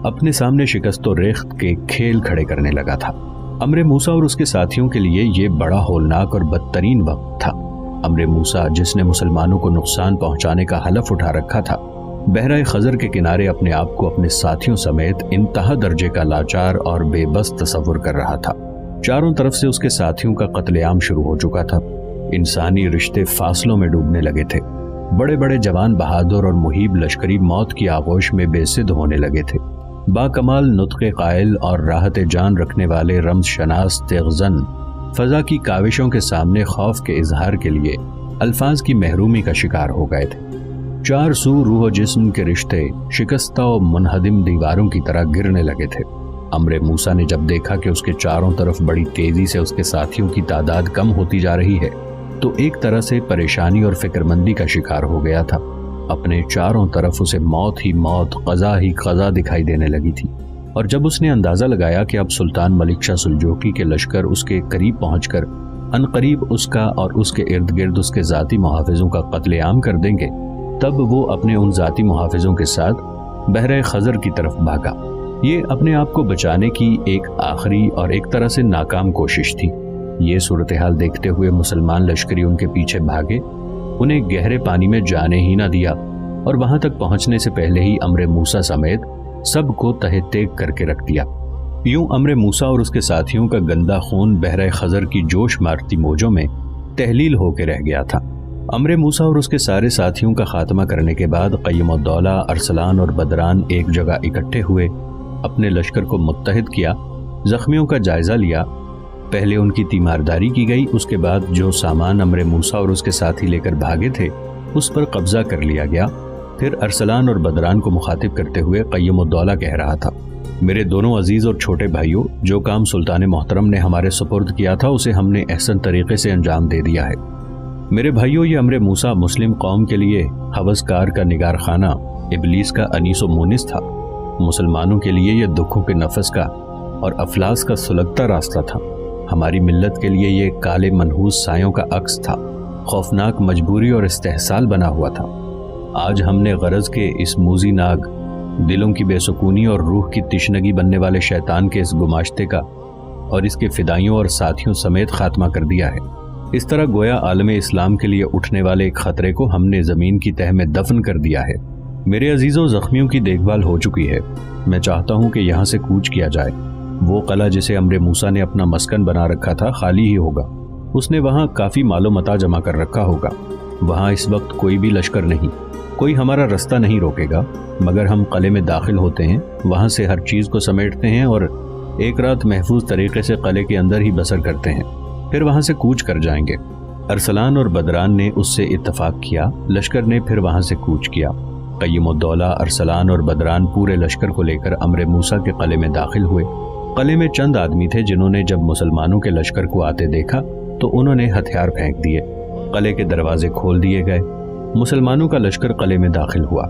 اپنے سامنے شکست و ریخت کے کھیل کھڑے کرنے لگا تھا۔ امر موسیٰ اور اس کے ساتھیوں کے لیے یہ بڑا ہولناک اور بدترین وقت تھا۔ امر موسیٰ جس نے مسلمانوں کو نقصان پہنچانے کا حلف اٹھا رکھا تھا، بحرہ خزر کے کنارے اپنے آپ کو اپنے ساتھیوں سمیت انتہا درجے کا لاچار اور بے بس تصور کر رہا تھا۔ چاروں طرف سے اس کے ساتھیوں کا قتل عام شروع ہو چکا تھا۔ انسانی رشتے فاصلوں میں ڈوبنے لگے تھے۔ بڑے بڑے جوان بہادر اور مہیب لشکری موت کی آغوش میں بے سدھ ہونے لگے تھے۔ با کمال نطق قائل اور راحت جان رکھنے والے رمز شناس تیغزن فضا کی کاوشوں کے سامنے خوف کے اظہار کے لیے الفاظ کی محرومی کا شکار ہو گئے تھے۔ چار سو روح و جسم کے رشتے شکستہ و منہدم دیواروں کی طرح گرنے لگے تھے۔ امر موسیٰ نے جب دیکھا کہ اس کے چاروں طرف بڑی تیزی سے اس کے ساتھیوں کی تعداد کم ہوتی جا رہی ہے، تو ایک طرح سے پریشانی اور فکر مندی کا شکار ہو گیا تھا۔ اپنے چاروں طرف اسے موت ہی موت، قضا ہی قضا دکھائی دینے لگی تھی، اور جب اس نے اندازہ لگایا کہ اب سلطان ملک شاہ سلجوقی کے لشکر اس کے قریب پہنچ کر عنقریب اس کا اور اس کے ارد گرد اس کے ذاتی محافظوں کا قتل عام کر دیں گے، تب وہ اپنے ان ذاتی محافظوں کے ساتھ بحرہ خزر کی طرف بھاگا۔ یہ اپنے آپ کو بچانے کی ایک آخری اور ایک طرح سے ناکام کوشش تھی۔ یہ صورتحال دیکھتے ہوئے مسلمان لشکری ان کے پیچھے بھاگے، انہیں گہرے پانی میں جانے ہی نہ دیا، اور وہاں تک پہنچنے سے پہلے ہی امر موسیٰ سمیت سب کو تہہ تیگ کر کے رکھ دیا۔ یوں امر موسیٰ اور اس کے ساتھیوں کا گندا خون بحرہ خزر کی جوش مارتی موجوں میں تحلیل ہو کے رہ گیا تھا۔ امر موسیٰ اور اس کے سارے ساتھیوں کا خاتمہ کرنے کے بعد قیم الدولہ، ارسلان اور بدران ایک جگہ اکٹھے ہوئے، اپنے لشکر کو متحد کیا، زخمیوں کا جائزہ لیا۔ پہلے ان کی تیمارداری کی گئی، اس کے بعد جو سامان امر موسیٰ اور اس کے ساتھی لے کر بھاگے تھے اس پر قبضہ کر لیا گیا۔ پھر ارسلان اور بدران کو مخاطب کرتے ہوئے قیم الدولہ کہہ رہا تھا، میرے دونوں عزیز اور چھوٹے بھائیوں، جو کام سلطان محترم نے ہمارے سپرد کیا تھا اسے ہم نے احسن طریقے سے انجام دے دیا ہے۔ میرے بھائیوں، یہ امر موسیٰ مسلم قوم کے لیے ہوسکار کا نگار خانہ، ابلیس کا انیس و مونس تھا۔ مسلمانوں کے لیے یہ دکھوں کے نفس کا اور افلاس کا سلگتا راستہ تھا۔ ہماری ملت کے لیے یہ کالے منحوس سایوں کا عکس تھا، خوفناک مجبوری اور استحصال بنا ہوا تھا۔ آج ہم نے غرض کے اس موذی ناگ، دلوں کی بے سکونی اور روح کی تشنگی بننے والے شیطان کے اس گماشتے کا اور اس کے فدائیوں اور ساتھیوں سمیت خاتمہ کر دیا ہے۔ اس طرح گویا عالم اسلام کے لیے اٹھنے والے ایک خطرے کو ہم نے زمین کی تہہ میں دفن کر دیا ہے۔ میرے عزیزوں، زخمیوں کی دیکھ بھال ہو چکی ہے۔ میں چاہتا ہوں کہ یہاں سے کوچ کیا جائے۔ وہ قلعہ جسے امر موسیٰ نے اپنا مسکن بنا رکھا تھا خالی ہی ہوگا۔ اس نے وہاں کافی مال و متاع جمع کر رکھا ہوگا۔ وہاں اس وقت کوئی بھی لشکر نہیں، کوئی ہمارا رستہ نہیں روکے گا، مگر ہم قلعے میں داخل ہوتے ہیں، وہاں سے ہر چیز کو سمیٹتے ہیں اور ایک رات محفوظ طریقے سے قلعے کے اندر ہی بسر کرتے ہیں، پھر وہاں سے کوچ کر جائیں گے۔ ارسلان اور بدران نے اس سے اتفاق کیا۔ لشکر نے پھر وہاں سے کوچ کیا۔ قیم الدولہ، ارسلان اور بدران پورے لشکر کو لے کر امر موسیٰ کے قلعے میں داخل ہوئے۔ قلعے میں چند آدمی تھے جنہوں نے جب مسلمانوں کے لشکر کو آتے دیکھا تو انہوں نے ہتھیار پھینک دیے۔ قلعے کے دروازے کھول دیے گئے۔ مسلمانوں کا لشکر قلعے میں داخل ہوا۔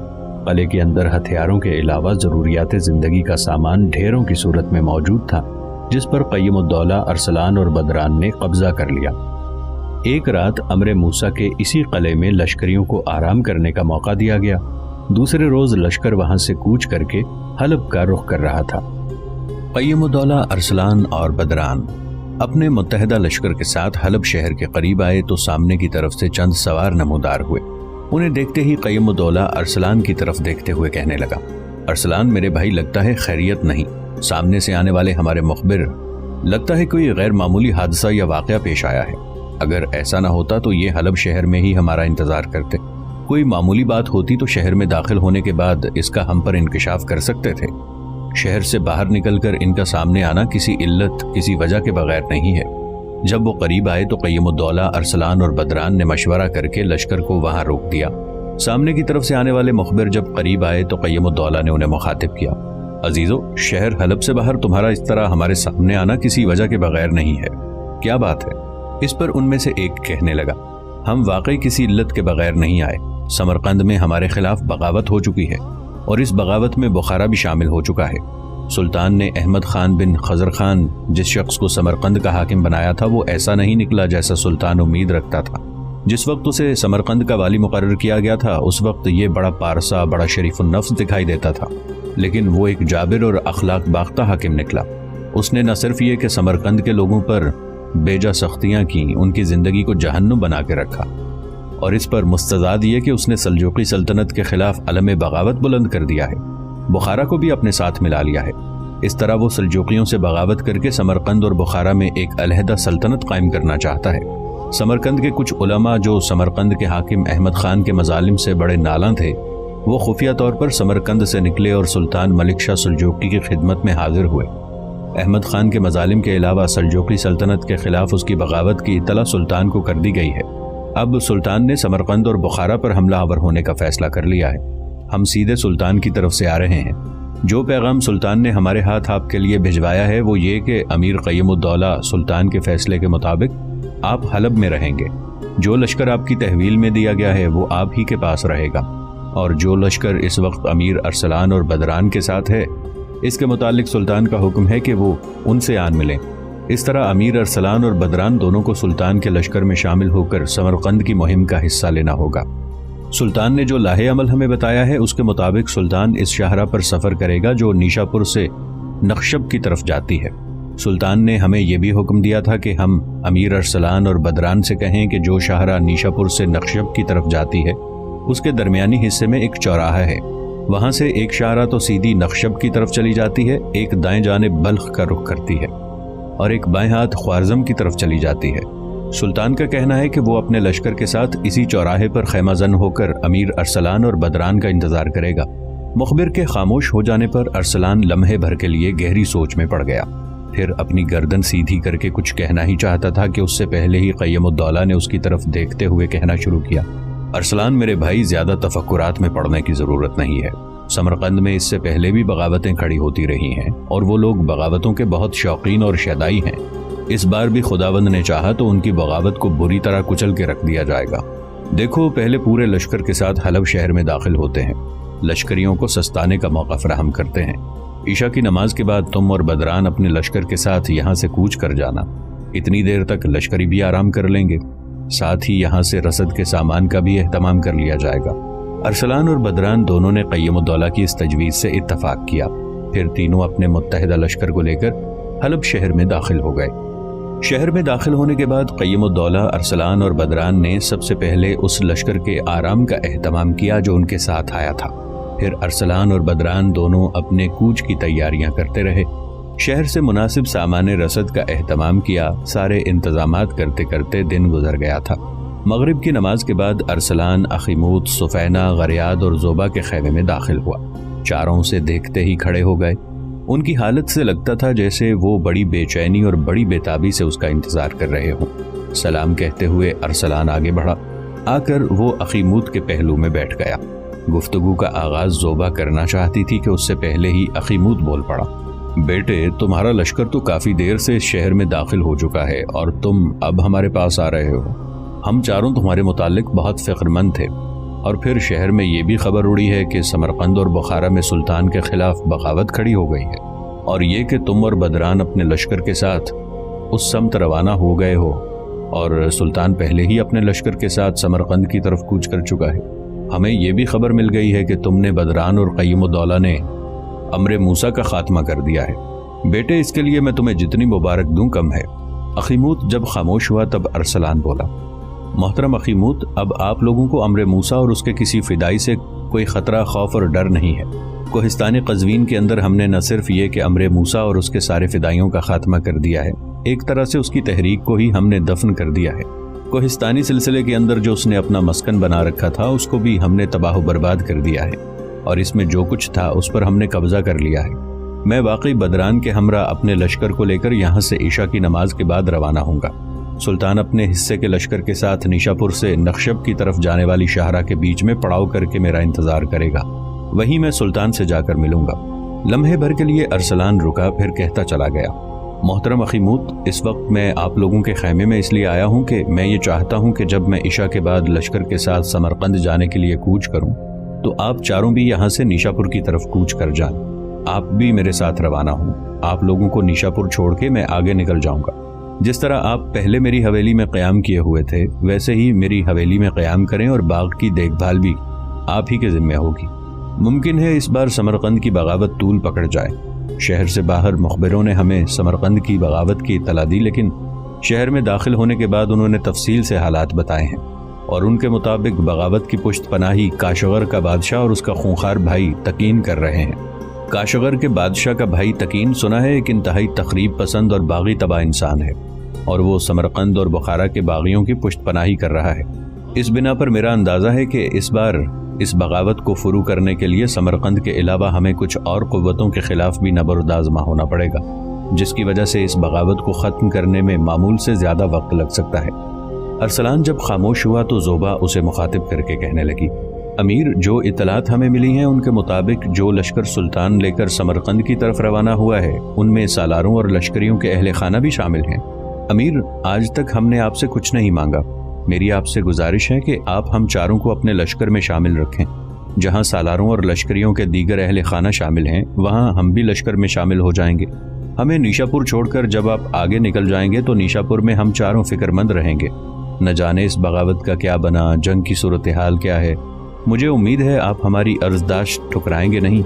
قلعے کے اندر ہتھیاروں کے علاوہ ضروریات زندگی کا سامان ڈھیروں کی صورت میں موجود تھا، جس پر قیم الدولہ ارسلان اور بدران نے قبضہ کر لیا۔ ایک رات امر موسیٰ کے اسی قلعے میں لشکریوں کو آرام کرنے کا موقع دیا گیا۔ دوسرے روز لشکر وہاں سے کوچ کر کے حلب کا رخ کر رہا تھا۔ قیم الدولہ ارسلان اور بدران اپنے متحدہ لشکر کے ساتھ حلب شہر کے قریب آئے تو سامنے کی طرف سے چند سوار نمودار ہوئے۔ انہیں دیکھتے ہی قیم الدولہ ارسلان کی طرف دیکھتے ہوئے کہنے لگا، ارسلان میرے بھائی، لگتا ہے خیریت نہیں۔ سامنے سے آنے والے ہمارے مخبر، لگتا ہے کوئی غیر معمولی حادثہ یا واقعہ پیش آیا ہے۔ اگر ایسا نہ ہوتا تو یہ حلب شہر میں ہی ہمارا انتظار کرتے۔ کوئی معمولی بات ہوتی تو شہر میں داخل ہونے کے بعد اس کا ہم پر انکشاف کر سکتے تھے۔ شہر سے باہر نکل کر ان کا سامنے آنا کسی علت، کسی وجہ کے بغیر نہیں ہے۔ جب وہ قریب آئے تو قیم الدولہ ارسلان اور بدران نے مشورہ کر کے لشکر کو وہاں روک دیا۔ سامنے کی طرف سے آنے والے مخبر جب قریب آئے تو قیم الدولہ نے انہیں مخاطب کیا، عزیزو، شہر حلب سے باہر تمہارا اس طرح ہمارے سامنے آنا کسی وجہ کے بغیر نہیں ہے، کیا بات ہے؟ اس پر ان میں سے ایک کہنے لگا، ہم واقعی کسی علت کے بغیر نہیں آئے۔ سمرقند میں ہمارے خلاف بغاوت ہو چکی ہے اور اس بغاوت میں بخارا بھی شامل ہو چکا ہے۔ سلطان نے احمد خان بن خضر خان جس شخص کو سمرقند کا حاکم بنایا تھا وہ ایسا نہیں نکلا جیسا سلطان امید رکھتا تھا۔ جس وقت اسے سمرقند کا والی مقرر کیا گیا تھا اس وقت یہ بڑا پارسا، بڑا شریف النفس دکھائی دیتا تھا، لیکن وہ ایک جابر اور اخلاق باختہ حاکم نکلا۔ اس نے نہ صرف یہ کہ سمرقند کے لوگوں پر بیجا سختیاں کی، ان کی زندگی کو جہنم بنا کے رکھا، اور اس پر مستزاد یہ کہ اس نے سلجوقی سلطنت کے خلاف علم بغاوت بلند کر دیا ہے، بخارا کو بھی اپنے ساتھ ملا لیا ہے۔ اس طرح وہ سلجوقیوں سے بغاوت کر کے سمرقند اور بخارا میں ایک علیحدہ سلطنت قائم کرنا چاہتا ہے۔ سمرقند کے کچھ علماء جو سمرقند کے حاکم احمد خان کے مظالم سے بڑے نالاں تھے، وہ خفیہ طور پر سمرقند سے نکلے اور سلطان ملک شاہ سلجوقی کی خدمت میں حاضر ہوئے۔ احمد خان کے مظالم کے علاوہ سلجوقی سلطنت کے خلاف اس کی بغاوت کی اطلاع سلطان کو کر دی گئی ہے۔ اب سلطان نے سمرقند اور بخارا پر حملہ آور ہونے کا فیصلہ کر لیا ہے۔ ہم سیدھے سلطان کی طرف سے آ رہے ہیں۔ جو پیغام سلطان نے ہمارے ہاتھ آپ کے لیے بھجوایا ہے وہ یہ کہ امیر قیم الدولہ سلطان کے فیصلے کے مطابق آپ حلب میں رہیں گے۔ جو لشکر آپ کی تحویل میں دیا گیا ہے وہ آپ ہی کے پاس رہے گا، اور جو لشکر اس وقت امیر ارسلان اور بدران کے ساتھ ہے اس کے متعلق سلطان کا حکم ہے کہ وہ ان سے آن ملیں۔ اس طرح امیر ارسلان اور بدران دونوں کو سلطان کے لشکر میں شامل ہو کر سمرقند کی مہم کا حصہ لینا ہوگا۔ سلطان نے جو لاہے عمل ہمیں بتایا ہے اس کے مطابق سلطان اس شاہراہ پر سفر کرے گا جو نیشا پور سے نخشب کی طرف جاتی ہے۔ سلطان نے ہمیں یہ بھی حکم دیا تھا کہ ہم امیر ارسلان اور بدران سے کہیں کہ جو شاہراہ نیشا پور سے نخشب کی طرف جاتی ہے اس کے درمیانی حصے میں ایک چوراہا ہے، وہاں سے ایک شاہراہ تو سیدھی نخشب کی طرف چلی جاتی ہے، ایک دائیں جانب بلخ کا رخ کرتی ہے اور ایک بائیں ہاتھ خوارزم کی طرف چلی جاتی ہے۔ سلطان کا کہنا ہے کہ وہ اپنے لشکر کے ساتھ اسی چوراہے پر خیمہ زن ہو کر امیر ارسلان اور بدران کا انتظار کرے گا۔ مخبر کے خاموش ہو جانے پر ارسلان لمحے بھر کے لیے گہری سوچ میں پڑ گیا، پھر اپنی گردن سیدھی کر کے کچھ کہنا ہی چاہتا تھا کہ اس سے پہلے ہی قیم الدولہ نے اس کی طرف دیکھتے ہوئے کہنا شروع کیا، ارسلان میرے بھائی، زیادہ تفکرات میں پڑنے کی ضرورت نہیں ہے۔ سمرقند میں اس سے پہلے بھی بغاوتیں کھڑی ہوتی رہی ہیں اور وہ لوگ بغاوتوں کے بہت شوقین اور شیدائی ہیں۔ اس بار بھی خداوند نے چاہا تو ان کی بغاوت کو بری طرح کچل کے رکھ دیا جائے گا۔ دیکھو، پہلے پورے لشکر کے ساتھ حلب شہر میں داخل ہوتے ہیں، لشکریوں کو سستانے کا موقع فراہم کرتے ہیں۔ عشاء کی نماز کے بعد تم اور بدران اپنے لشکر کے ساتھ یہاں سے کوچ کر جانا، اتنی دیر تک لشکری بھی آرام کر لیں گے، ساتھ ہی یہاں سے رسد کے سامان کا بھی اہتمام کر لیا جائے گا۔ ارسلان اور بدران دونوں نے قیم الدولہ کی اس تجویز سے اتفاق کیا، پھر تینوں اپنے متحدہ لشکر کو لے کر حلب شہر میں داخل ہو گئے۔ شہر میں داخل ہونے کے بعد قیم الدولہ ارسلان اور بدران نے سب سے پہلے اس لشکر کے آرام کا اہتمام کیا جو ان کے ساتھ آیا تھا، پھر ارسلان اور بدران دونوں اپنے کوچ کی تیاریاں کرتے رہے، شہر سے مناسب سامان رسد کا اہتمام کیا۔ سارے انتظامات کرتے کرتے دن گزر گیا تھا۔ مغرب کی نماز کے بعد ارسلان اخیموت، سفینہ، غریاد اور زوبا کے خیمے میں داخل ہوا۔ چاروں سے دیکھتے ہی کھڑے ہو گئے۔ ان کی حالت سے لگتا تھا جیسے وہ بڑی بے چینی اور بڑی بےتابی سے اس کا انتظار کر رہے ہوں۔ سلام کہتے ہوئے ارسلان آگے بڑھا، آ کر وہ اخیموت کے پہلو میں بیٹھ گیا۔ گفتگو کا آغاز زوبا کرنا چاہتی تھی کہ اس سے پہلے ہی اخیموت بول پڑا، بیٹے، تمہارا لشکر تو کافی دیر سے اس شہر میں داخل ہو چکا ہے اور تم اب ہمارے پاس آ رہے ہو۔ ہم چاروں تمہارے متعلق بہت فکر مند تھے اور پھر شہر میں یہ بھی خبر اڑی ہے کہ سمرقند اور بخارا میں سلطان کے خلاف بغاوت کھڑی ہو گئی ہے، اور یہ کہ تم اور بدران اپنے لشکر کے ساتھ اس سمت روانہ ہو گئے ہو، اور سلطان پہلے ہی اپنے لشکر کے ساتھ سمرقند کی طرف کوچ کر چکا ہے۔ ہمیں یہ بھی خبر مل گئی ہے کہ تم نے بدران اور قیم الدولہ نے امر موسیٰ کا خاتمہ کر دیا ہے۔ بیٹے، اس کے لیے میں تمہیں جتنی مبارک دوں کم ہے۔ اخیموت جب خاموش ہوا تب ارسلان بولا، محترم اخیموت، اب آپ لوگوں کو امر موسیٰ اور اس کے کسی فدائی سے کوئی خطرہ، خوف اور ڈر نہیں ہے۔ کوہستان قزوین کے اندر ہم نے نہ صرف یہ کہ امر موسیٰ اور اس کے سارے فدائیوں کا خاتمہ کر دیا ہے، ایک طرح سے اس کی تحریک کو ہی ہم نے دفن کر دیا ہے۔ کوہستانی سلسلے کے اندر جو اس نے اپنا مسکن بنا رکھا تھا اس کو بھی ہم نے تباہ و برباد کر دیا ہے، اور اس میں جو کچھ تھا اس پر ہم نے قبضہ کر لیا ہے۔ میں واقعی بدران کے ہمراہ اپنے لشکر کو لے کر یہاں سے عشاء کی نماز کے بعد روانہ ہوں گا۔ سلطان اپنے حصے کے لشکر کے ساتھ نیشاپور سے نخشب کی طرف جانے والی شاہراہ کے بیچ میں پڑاؤ کر کے میرا انتظار کرے گا، وہیں میں سلطان سے جا کر ملوں گا۔ لمحے بھر کے لیے ارسلان رکا، پھر کہتا چلا گیا، محترم اخیموت، اس وقت میں آپ لوگوں کے خیمے میں اس لیے آیا ہوں کہ میں یہ چاہتا ہوں کہ جب میں عشاء کے بعد لشکر کے ساتھ سمرقند جانے کے لیے کوچ کروں تو آپ چاروں بھی یہاں سے نیشاپور کی طرف کوچ کر جائیں۔ آپ بھی میرے ساتھ روانہ ہوں۔ آپ لوگوں کو نیشاپور چھوڑ کے میں آگے نکل جاؤں گا۔ جس طرح آپ پہلے میری حویلی میں قیام کیے ہوئے تھے ویسے ہی میری حویلی میں قیام کریں، اور باغ کی دیکھ بھال بھی آپ ہی کے ذمہ ہوگی۔ ممکن ہے اس بار سمرقند کی بغاوت طول پکڑ جائے۔ شہر سے باہر مخبروں نے ہمیں سمرقند کی بغاوت کی اطلاع دی، لیکن شہر میں داخل ہونے کے بعد انہوں نے تفصیل سے حالات بتائے ہیں، اور ان کے مطابق بغاوت کی پشت پناہی کاشغر کا بادشاہ اور اس کا خونخوار بھائی تکین کر رہے ہیں۔ کاشغر کے بادشاہ کا بھائی تکین سنا ہے ایک انتہائی تخریب پسند اور باغی طبع انسان ہے، اور وہ سمرقند اور بخارا کے باغیوں کی پشت پناہی کر رہا ہے۔ اس بنا پر میرا اندازہ ہے کہ اس بار اس بغاوت کو فرو کرنے کے لیے سمرقند کے علاوہ ہمیں کچھ اور قوتوں کے خلاف بھی نبرد آزما ہونا پڑے گا، جس کی وجہ سے اس بغاوت کو ختم کرنے میں معمول سے زیادہ وقت لگ سکتا ہے۔ ارسلان جب خاموش ہوا تو زوبا اسے مخاطب کر کے کہنے لگی، امیر، جو اطلاعات ہمیں ملی ہیں ان کے مطابق جو لشکر سلطان لے کر سمرقند کی طرف روانہ ہوا ہے ان میں سالاروں اور لشکریوں کے اہل خانہ بھی شامل ہیں۔ امیر، آج تک ہم نے آپ سے کچھ نہیں مانگا۔ میری آپ سے گزارش ہے کہ آپ ہم چاروں کو اپنے لشکر میں شامل رکھیں۔ جہاں سالاروں اور لشکریوں کے دیگر اہل خانہ شامل ہیں وہاں ہم بھی لشکر میں شامل ہو جائیں گے۔ ہمیں نیشاپور چھوڑ کر جب آپ آگے نکل جائیں گے تو نیشاپور میں ہم چاروں فکر مند رہیں گے۔ نہ جانے اس بغاوت کا کیا بنا، جنگ کی صورتحال کیا ہے۔ مجھے امید ہے آپ ہماری عرضداشت ٹھکرائیں گے نہیں۔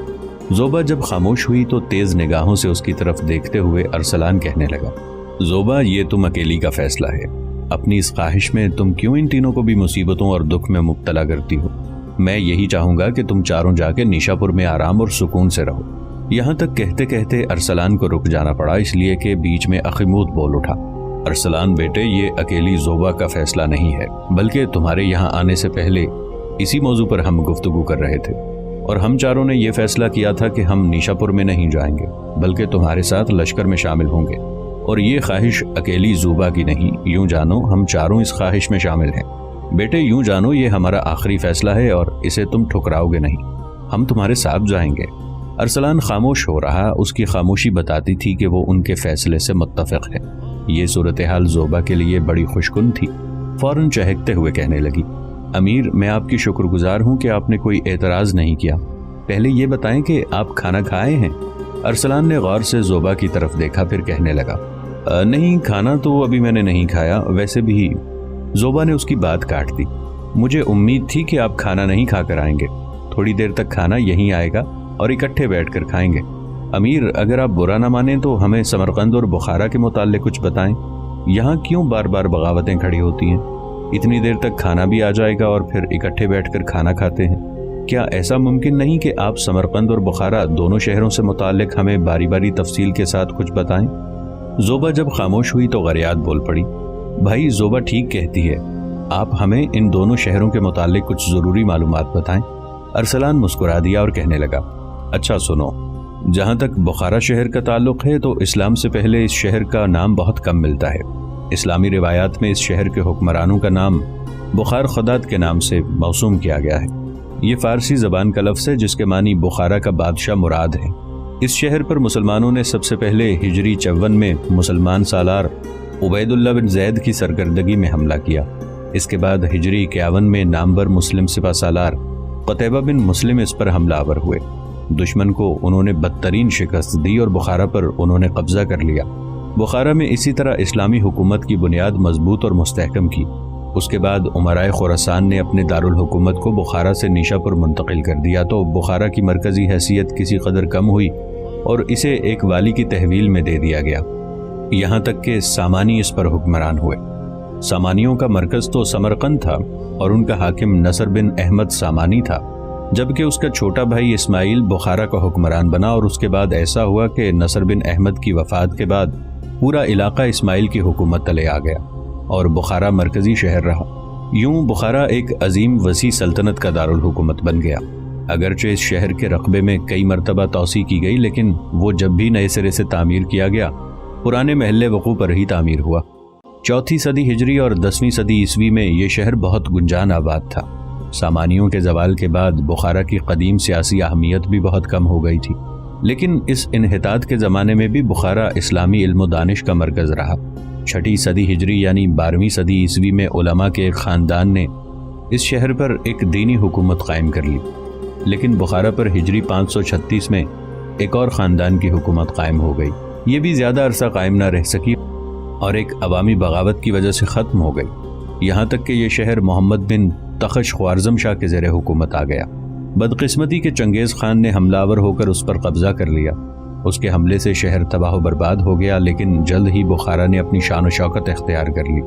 زوبا جب خاموش ہوئی تو تیز نگاہوں سے اس کی طرف دیکھتے ہوئے ارسلان کہنے لگا، زوبا، یہ تم اکیلی کا فیصلہ ہے۔ اپنی اس خواہش میں تم کیوں ان تینوں کو بھی مصیبتوں اور دکھ میں مبتلا کرتی ہو؟ میں یہی چاہوں گا کہ تم چاروں جا کے نیشاپور میں آرام اور سکون سے رہو۔ یہاں تک کہتے کہتے ارسلان کو رک جانا پڑا، اس لیے کہ بیچ میں اخیموت بول اٹھا، ارسلان بیٹے، یہ اکیلی زوبا کا فیصلہ نہیں ہے، بلکہ تمہارے یہاں آنے سے پہلے اسی موضوع پر ہم گفتگو کر رہے تھے، اور ہم چاروں نے یہ فیصلہ کیا تھا کہ ہم نیشاپور میں نہیں جائیں گے بلکہ تمہارے ساتھ لشکر میں شامل ہوں گے۔ اور یہ خواہش اکیلی زوبا کی نہیں، یوں جانو ہم چاروں اس خواہش میں شامل ہیں۔ بیٹے، یوں جانو یہ ہمارا آخری فیصلہ ہے اور اسے تم ٹھکراؤ گے نہیں، ہم تمہارے ساتھ جائیں گے۔ ارسلان خاموش ہو رہا، اس کی خاموشی بتاتی تھی کہ وہ ان کے فیصلے سے متفق ہے۔ یہ صورتحال زوبا کے لیے بڑی خوشکن تھی۔ فوراً چہکتے ہوئے کہنے لگی، امیر، میں آپ کی شکر گزار ہوں کہ آپ نے کوئی اعتراض نہیں کیا۔ پہلے یہ بتائیں کہ آپ کھانا کھائے ہیں؟ ارسلان نے غور سے زوبا کی طرف دیکھا، پھر کہنے لگا، نہیں، کھانا تو ابھی میں نے نہیں کھایا۔ ویسے بھی زوبا نے اس کی بات کاٹ دی، مجھے امید تھی کہ آپ کھانا نہیں کھا کر آئیں گے۔ تھوڑی دیر تک کھانا یہیں آئے گا اور اکٹھے بیٹھ کر کھائیں گے۔ امیر، اگر آپ برا نہ مانیں تو ہمیں سمرقند اور بخارا کے متعلق کچھ بتائیں۔ یہاں کیوں بار بار بغاوتیں کھڑی ہوتی ہیں؟ اتنی دیر تک کھانا بھی آ جائے گا اور پھر اکٹھے بیٹھ کر کھانا کھاتے ہیں۔ کیا ایسا ممکن نہیں کہ آپ سمرقند اور بخارا دونوں شہروں سے متعلق ہمیں باری باری تفصیل کے ساتھ کچھ بتائیں؟ زوبا جب خاموش ہوئی تو غریات بول پڑی، بھائی، زوبا ٹھیک کہتی ہے، آپ ہمیں ان دونوں شہروں کے متعلق کچھ ضروری معلومات بتائیں۔ ارسلان مسکرا دیا اور کہنے لگا، اچھا سنو، جہاں تک بخارا شہر کا تعلق ہے تو اسلام سے پہلے اس شہر کا نام بہت کم ملتا ہے۔ اسلامی روایات میں اس شہر کے حکمرانوں کا نام بخار خداد کے نام سے موسوم کیا گیا ہے۔ یہ فارسی زبان کا لفظ ہے جس کے معنی بخارا کا بادشاہ مراد ہے۔ اس شہر پر مسلمانوں نے سب سے پہلے ہجری 54 میں مسلمان سالار عبید اللہ بن زید کی سرکردگی میں حملہ کیا۔ اس کے بعد ہجری 51 میں نامور مسلم سپہ سالار قتیبہ بن مسلم اس پر حملہ آور ہوئے۔ دشمن کو انہوں نے بدترین شکست دی اور بخارا پر انہوں نے قبضہ کر لیا۔ بخارا میں اسی طرح اسلامی حکومت کی بنیاد مضبوط اور مستحکم کی۔ اس کے بعد امرائے خراسان نے اپنے دارالحکومت کو بخارا سے نیشا پر منتقل کر دیا تو بخارا کی مرکزی حیثیت کسی قدر کم ہوئی اور اسے ایک والی کی تحویل میں دے دیا گیا، یہاں تک کہ سامانی اس پر حکمران ہوئے۔ سامانیوں کا مرکز تو سمرقند تھا اور ان کا حاکم نصر بن احمد سامانی تھا، جبکہ اس کا چھوٹا بھائی اسماعیل بخارا کا حکمران بنا، اور اس کے بعد ایسا ہوا کہ نصر بن احمد کی وفات کے بعد پورا علاقہ اسماعیل کی حکومت تلے آ گیا اور بخارا مرکزی شہر رہا۔ یوں بخارا ایک عظیم وسیع سلطنت کا دارالحکومت بن گیا۔ اگرچہ اس شہر کے رقبے میں کئی مرتبہ توسیع کی گئی، لیکن وہ جب بھی نئے سرے سے تعمیر کیا گیا پرانے محلے وقوع پر ہی تعمیر ہوا۔ 4 صدی ہجری اور 10ویں صدی عیسوی میں یہ شہر بہت گنجان آباد تھا۔ سامانیوں کے زوال کے بعد بخارا کی قدیم سیاسی اہمیت بھی بہت کم ہو گئی تھی، لیکن اس انحطاط کے زمانے میں بھی بخارا اسلامی علم و دانش کا مرکز رہا۔ 6 صدی ہجری یعنی 12ویں صدی عیسوی میں علماء کے ایک خاندان نے اس شہر پر ایک دینی حکومت قائم کر لی، لیکن بخارا پر ہجری 536 میں ایک اور خاندان کی حکومت قائم ہو گئی۔ یہ بھی زیادہ عرصہ قائم نہ رہ سکی اور ایک عوامی بغاوت کی وجہ سے ختم ہو گئی، یہاں تک کہ یہ شہر محمد بن تخش خوارزم شاہ کے زیر حکومت آ گیا۔ بدقسمتی کے چنگیز خان نے حملہ آور ہو کر اس پر قبضہ کر لیا۔ اس کے حملے سے شہر تباہ و برباد ہو گیا، لیکن جلد ہی بخارا نے اپنی شان و شوکت اختیار کر لی۔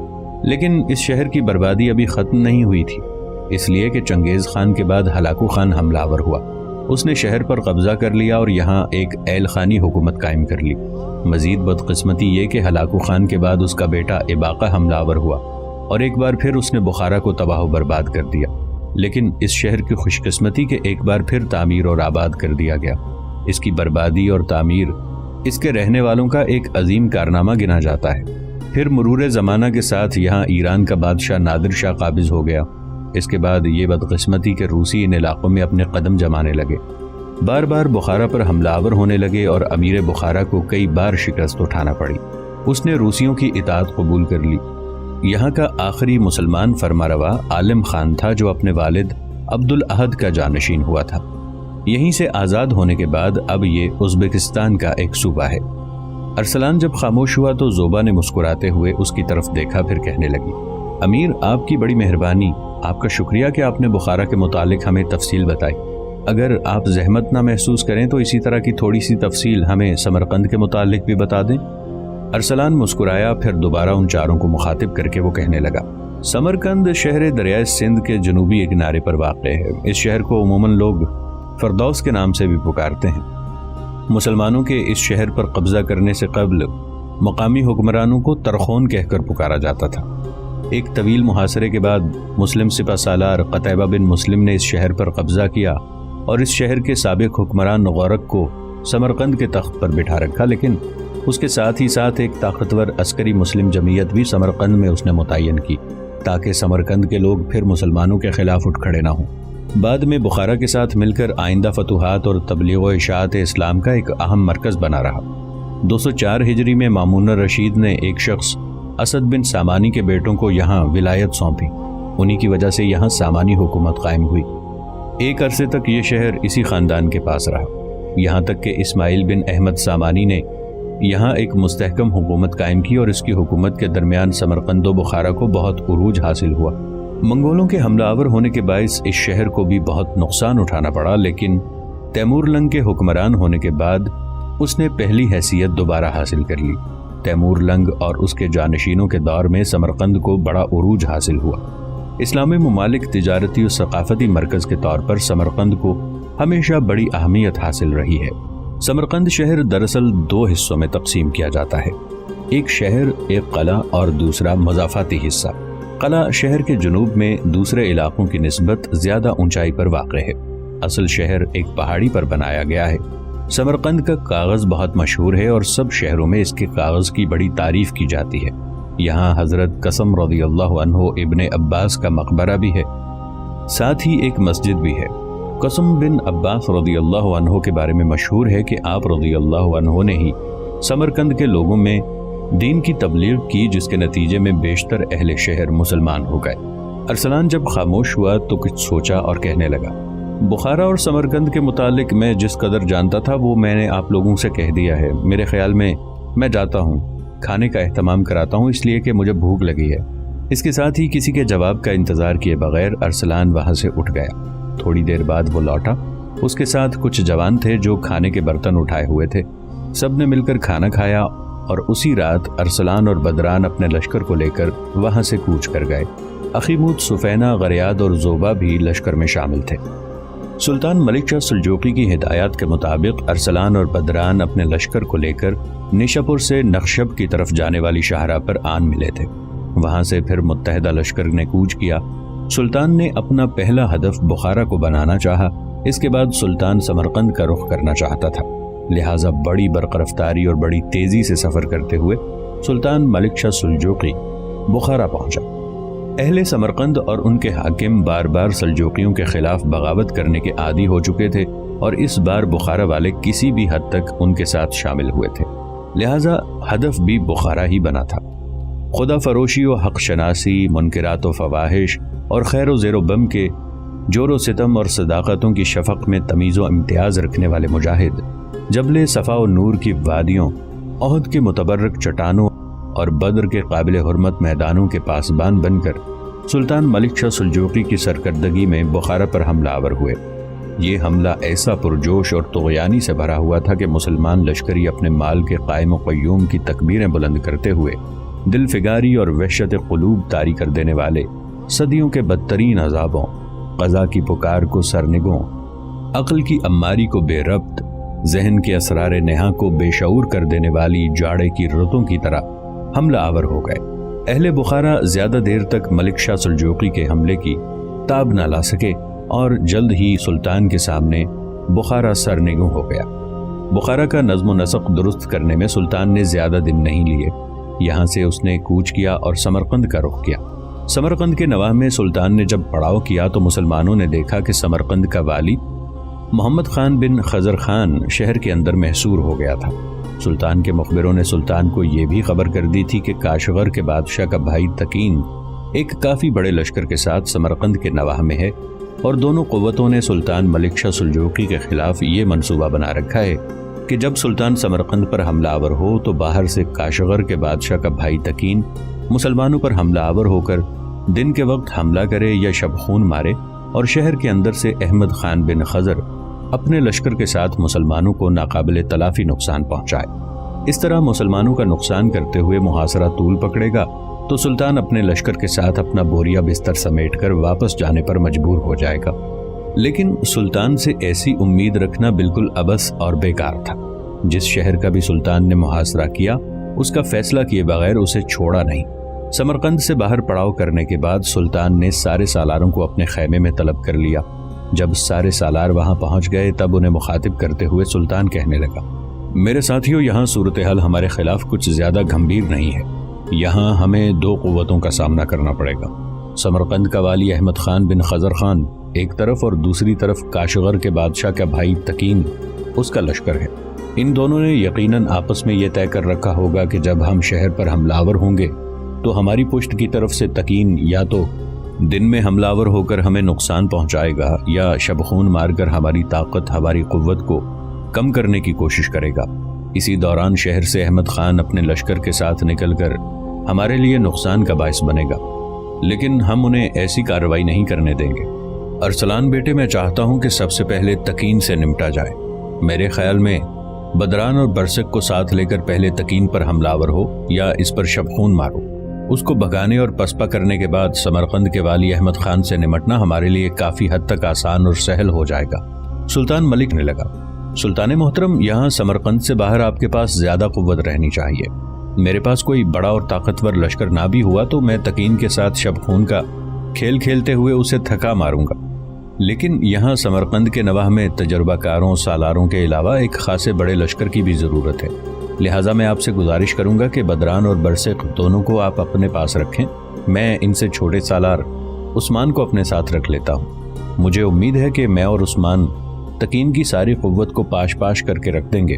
لیکن اس شہر کی بربادی ابھی ختم نہیں ہوئی تھی، اس لیے کہ چنگیز خان کے بعد ہلاکو خان حملہ آور ہوا۔ اس نے شہر پر قبضہ کر لیا اور یہاں ایک ایل خانی حکومت قائم کر لی۔ مزید بدقسمتی یہ کہ ہلاکو خان کے بعد اس کا بیٹا اباقہ حملہ آور ہوا اور ایک بار پھر اس نے بخارا کو تباہ و برباد کر دیا۔ لیکن اس شہر کی خوش قسمتی کہ ایک بار پھر تعمیر اور آباد کر دیا گیا۔ اس کی بربادی اور تعمیر اس کے رہنے والوں کا ایک عظیم کارنامہ گنا جاتا ہے۔ پھر مرور زمانہ کے ساتھ یہاں ایران کا بادشاہ نادر شاہ قابض ہو گیا۔ اس کے بعد یہ بدقسمتی کہ روسی ان علاقوں میں اپنے قدم جمانے لگے، بار بار بخارا پر حملہ آور ہونے لگے اور امیر بخارا کو کئی بار شکست اٹھانا پڑی۔ اس نے روسیوں کی اطاعت قبول کر لی۔ یہاں کا آخری مسلمان فرماروا عالم خان تھا جو اپنے والد عبدالاحد کا جانشین ہوا تھا۔ یہیں سے آزاد ہونے کے بعد اب یہ ازبکستان کا ایک صوبہ ہے۔ ارسلان جب خاموش ہوا تو زوبا نے مسکراتے ہوئے اس کی طرف دیکھا، پھر کہنے لگی، امیر آپ کی بڑی مہربانی، آپ کا شکریہ کہ آپ نے بخارا کے متعلق ہمیں تفصیل بتائی۔ اگر آپ زحمت نہ محسوس کریں تو اسی طرح کی تھوڑی سی تفصیل ہمیں سمرقند کے متعلق بھی بتا دیں۔ ارسلان مسکرایا، پھر دوبارہ ان چاروں کو مخاطب کر کے وہ کہنے لگا، سمرقند شہر دریائے سندھ کے جنوبی کنارے پر واقع ہے۔ اس شہر کو عموماً لوگ فردوس کے نام سے بھی پکارتے ہیں۔ مسلمانوں کے اس شہر پر قبضہ کرنے سے قبل مقامی حکمرانوں کو ترخون کہہ کر پکارا جاتا تھا۔ ایک طویل محاصرے کے بعد مسلم سپہ سالار قتیبہ بن مسلم نے اس شہر پر قبضہ کیا اور اس شہر کے سابق حکمران غورک کو سمرقند کے تخت پر بٹھا رکھا، لیکن اس کے ساتھ ہی ساتھ ایک طاقتور عسکری مسلم جمعیت بھی سمرقند میں اس نے متعین کی تاکہ سمرقند کے لوگ پھر مسلمانوں کے خلاف اٹھ کھڑے نہ ہوں۔ بعد میں بخارا کے ساتھ مل کر آئندہ فتوحات اور تبلیغ و اشاعت اسلام کا ایک اہم مرکز بنا رہا۔ 204 ہجری میں مامون الرشید نے ایک شخص اسد بن سامانی کے بیٹوں کو یہاں ولایت سونپی، انہی کی وجہ سے یہاں سامانی حکومت قائم ہوئی۔ ایک عرصے تک یہ شہر اسی خاندان کے پاس رہا، یہاں تک کہ اسماعیل بن احمد سامانی نے یہاں ایک مستحکم حکومت قائم کی اور اس کی حکومت کے درمیان سمرقند و بخارا کو بہت عروج حاصل ہوا۔ منگولوں کے حملہ آور ہونے کے باعث اس شہر کو بھی بہت نقصان اٹھانا پڑا، لیکن تیمور لنگ کے حکمران ہونے کے بعد اس نے پہلی حیثیت دوبارہ حاصل کر لی۔ تیمور لنگ اور اس کے جانشینوں کے دور میں سمرقند کو بڑا عروج حاصل ہوا۔ اسلامی ممالک تجارتی و ثقافتی مرکز کے طور پر سمرقند کو ہمیشہ بڑی اہمیت حاصل رہی ہے۔ سمرقند شہر دراصل 2 حصوں میں تقسیم کیا جاتا ہے، ایک شہر، ایک قلعہ اور دوسرا مضافاتی حصہ۔ قلعہ شہر کے جنوب میں دوسرے علاقوں کی نسبت زیادہ اونچائی پر واقع ہے۔ اصل شہر ایک پہاڑی پر بنایا گیا ہے۔ سمرقند کا کاغذ بہت مشہور ہے اور سب شہروں میں اس کے کاغذ کی بڑی تعریف کی جاتی ہے۔ یہاں حضرت قسم رضی اللہ عنہ ابن عباس کا مقبرہ بھی ہے، ساتھ ہی ایک مسجد بھی ہے۔ قسم بن عباس رضی اللہ عنہ کے بارے میں مشہور ہے کہ آپ رضی اللہ عنہ نے ہی سمرقند کے لوگوں میں دین کی تبلیغ کی، جس کے نتیجے میں بیشتر اہل شہر مسلمان ہو گئے۔ ارسلان جب خاموش ہوا تو کچھ سوچا اور کہنے لگا، بخارا اور سمرقند کے متعلق میں جس قدر جانتا تھا وہ میں نے آپ لوگوں سے کہہ دیا ہے۔ میرے خیال میں جاتا ہوں، کھانے کا اہتمام کراتا ہوں، اس لیے کہ مجھے بھوک لگی ہے۔ اس کے ساتھ ہی کسی کے جواب کا انتظار کیے بغیر ارسلان وہاں سے اٹھ گیا۔ تھوڑی دیر بعد وہ لوٹا، اس کے ساتھ کچھ جوان تھے جو کھانے کے برتن اٹھائے ہوئے تھے۔ سب نے مل کر کھانا کھایا اور اسی رات ارسلان اور بدران اپنے لشکر کو لے کر وہاں سے کوچ کر گئے۔ اخیموت، سفینہ، غریاد اور زوبا بھی لشکر میں شامل تھے۔ سلطان ملک شاہ سلجوقی کی ہدایات کے مطابق ارسلان اور بدران اپنے لشکر کو لے کر نیشاپور سے نخشب کی طرف جانے والی شاہراہ پر آن ملے تھے۔ وہاں سے پھر متحدہ لشکر نے کوچ کیا۔ سلطان نے اپنا پہلا ہدف بخارا کو بنانا چاہا، اس کے بعد سلطان سمرقند کا رخ کرنا چاہتا تھا، لہٰذا بڑی برق رفتاری اور بڑی تیزی سے سفر کرتے ہوئے سلطان ملک شاہ سلجوقی بخارا پہنچا۔ اہل سمرقند اور ان کے حاکم بار بار سلجوقیوں کے خلاف بغاوت کرنے کے عادی ہو چکے تھے اور اس بار بخارا والے کسی بھی حد تک ان کے ساتھ شامل ہوئے تھے، لہٰذا ہدف بھی بخارا ہی بنا تھا۔ خدا فروشی و حق شناسی، منکرات و فواحش اور خیر و زیر و بم کے جور و ستم اور صداقتوں کی شفق میں تمیز و امتیاز رکھنے والے مجاہد جبل صفا و نور کی وادیوں، احد کے متبرک چٹانوں اور بدر کے قابل حرمت میدانوں کے پاسبان بن کر سلطان ملک شاہ سلجوقی کی سرکردگی میں بخارا پر حملہ آور ہوئے۔ یہ حملہ ایسا پرجوش اور طغیانی سے بھرا ہوا تھا کہ مسلمان لشکری اپنے مال کے قائم و قیوم کی تکبیریں بلند کرتے ہوئے دل فگاری اور وحشت قلوب طاری کر دینے والے صدیوں کے بدترین عذابوں، قضا کی پکار کو سرنگوں، عقل کی اماری کو بے ربط، ذہن کے اسرار نہا کو بے شعور کر دینے والی جاڑے کی رتوں کی طرح حملہ آور ہو گئے۔ اہل بخارا زیادہ دیر تک ملک شاہ سلجوقی کے حملے کی تاب نہ لا سکے اور جلد ہی سلطان کے سامنے بخارا سرنگوں ہو گیا۔ بخارا کا نظم و نسق درست کرنے میں سلطان نے زیادہ دن نہیں لیے۔ یہاں سے اس نے کوچ کیا اور سمرقند کا رخ کیا۔ سمرقند کے نواح میں سلطان نے جب پڑاؤ کیا تو مسلمانوں نے دیکھا کہ سمرقند کا والی محمد خان بن خضر خان شہر کے اندر محصور ہو گیا تھا۔ سلطان کے مخبروں نے سلطان کو یہ بھی خبر کر دی تھی کہ کاشغر کے بادشاہ کا بھائی تکین ایک کافی بڑے لشکر کے ساتھ سمرقند کے نواح میں ہے، اور دونوں قوتوں نے سلطان ملک شاہ سلجوقی کے خلاف یہ منصوبہ بنا رکھا ہے کہ جب سلطان سمرقند پر حملہ آور ہو تو باہر سے کاشغر کے بادشاہ کا بھائی تکین مسلمانوں پر حملہ آور ہو کر دن کے وقت حملہ کرے یا شب خون مارے، اور شہر کے اندر سے احمد خان بن خضر اپنے لشکر کے ساتھ مسلمانوں کو ناقابل تلافی نقصان پہنچائے۔ اس طرح مسلمانوں کا نقصان کرتے ہوئے محاصرہ طول پکڑے گا تو سلطان اپنے لشکر کے ساتھ اپنا بوریا بستر سمیٹ کر واپس جانے پر مجبور ہو جائے گا۔ لیکن سلطان سے ایسی امید رکھنا بالکل عبث اور بیکار تھا۔ جس شہر کا بھی سلطان نے محاصرہ کیا اس کا فیصلہ کیے بغیر اسے چھوڑا نہیں۔ سمرقند سے باہر پڑاؤ کرنے کے بعد سلطان نے سارے سالاروں کو اپنے خیمے میں طلب کر لیا۔ جب سارے سالار وہاں پہنچ گئے تب انہیں مخاطب کرتے ہوئے سلطان کہنے لگا، میرے ساتھیوں، یہاں صورتحال ہمارے خلاف کچھ زیادہ گھمبیر نہیں ہے۔ یہاں ہمیں دو قوتوں کا سامنا کرنا پڑے گا۔ سمرقند کا والی احمد خان بن خضر خان ایک طرف اور دوسری طرف کاشغر کے بادشاہ کا بھائی تکین اس کا لشکر ہے۔ ان دونوں نے یقیناً آپس میں یہ طے کر رکھا ہوگا کہ جب ہم شہر پر حملہ آور ہوں گے تو ہماری پشت کی طرف سے تکین یا تو دن میں حملہ آور ہو کر ہمیں نقصان پہنچائے گا یا شب خون مار کر ہماری طاقت، ہماری قوت کو کم کرنے کی کوشش کرے گا۔ اسی دوران شہر سے احمد خان اپنے لشکر کے ساتھ نکل کر ہمارے لیے نقصان کا باعث بنے گا، لیکن ہم انہیں ایسی کارروائی نہیں کرنے دیں گے۔ ارسلان بیٹے، میں چاہتا ہوں کہ سب سے پہلے تکین سے نمٹا جائے۔ میرے خیال میں بدران اور برسک کو ساتھ لے کر پہلے تکین پر حملہ آور ہو یا اس پر شب خون مارو۔ اس کو بھگانے اور پسپا کرنے کے بعد سمرقند کے والی احمد خان سے نمٹنا ہمارے لیے کافی حد تک آسان اور سہل ہو جائے گا۔ سلطان ملک نے لگا، سلطان محترم، یہاں سمرقند سے باہر آپ کے پاس زیادہ قوت رہنی چاہیے۔ میرے پاس کوئی بڑا اور طاقتور لشکر نہ بھی ہوا تو میں تکین کے ساتھ شب خون کا کھیل کھیلتے ہوئے اسے تھکا ماروں گا، لیکن یہاں سمرقند کے نواح میں تجربہ کاروں، سالاروں کے علاوہ ایک خاصے بڑے لشکر کی بھی ضرورت ہے۔ لہٰذا میں آپ سے گزارش کروں گا کہ بدران اور برسق دونوں کو آپ اپنے پاس رکھیں۔ میں ان سے چھوٹے سالار عثمان کو اپنے ساتھ رکھ لیتا ہوں۔ مجھے امید ہے کہ میں اور عثمان تکین کی ساری قوت کو پاش پاش کر کے رکھ دیں گے۔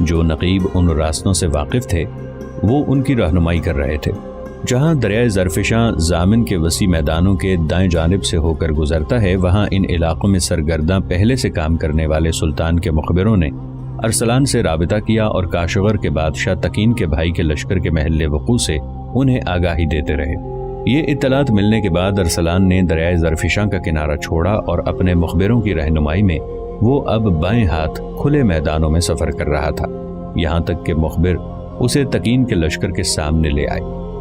جو نقیب ان راستوں سے واقف تھے وہ ان کی رہنمائی کر رہے تھے۔ جہاں دریائے زرفشاں زامن کے وسیع میدانوں کے دائیں جانب سے ہو کر گزرتا ہے، وہاں ان علاقوں میں سرگرداں پہلے سے کام کرنے والے سلطان کے مخبروں نے ارسلان سے رابطہ کیا اور کاشغر کے بادشاہ تکین کے بھائی کے لشکر کے محل وقوع سے انہیں آگاہی دیتے رہے۔ یہ اطلاعات ملنے کے بعد ارسلان نے دریائے زرفشاں کا کنارہ چھوڑا اور اپنے مخبروں کی رہنمائی میں وہ اب بائیں ہاتھ کھلے میدانوں میں سفر کر رہا تھا، یہاں تک کہ مخبر اسے تکین کے لشکر کے سامنے لے آئے۔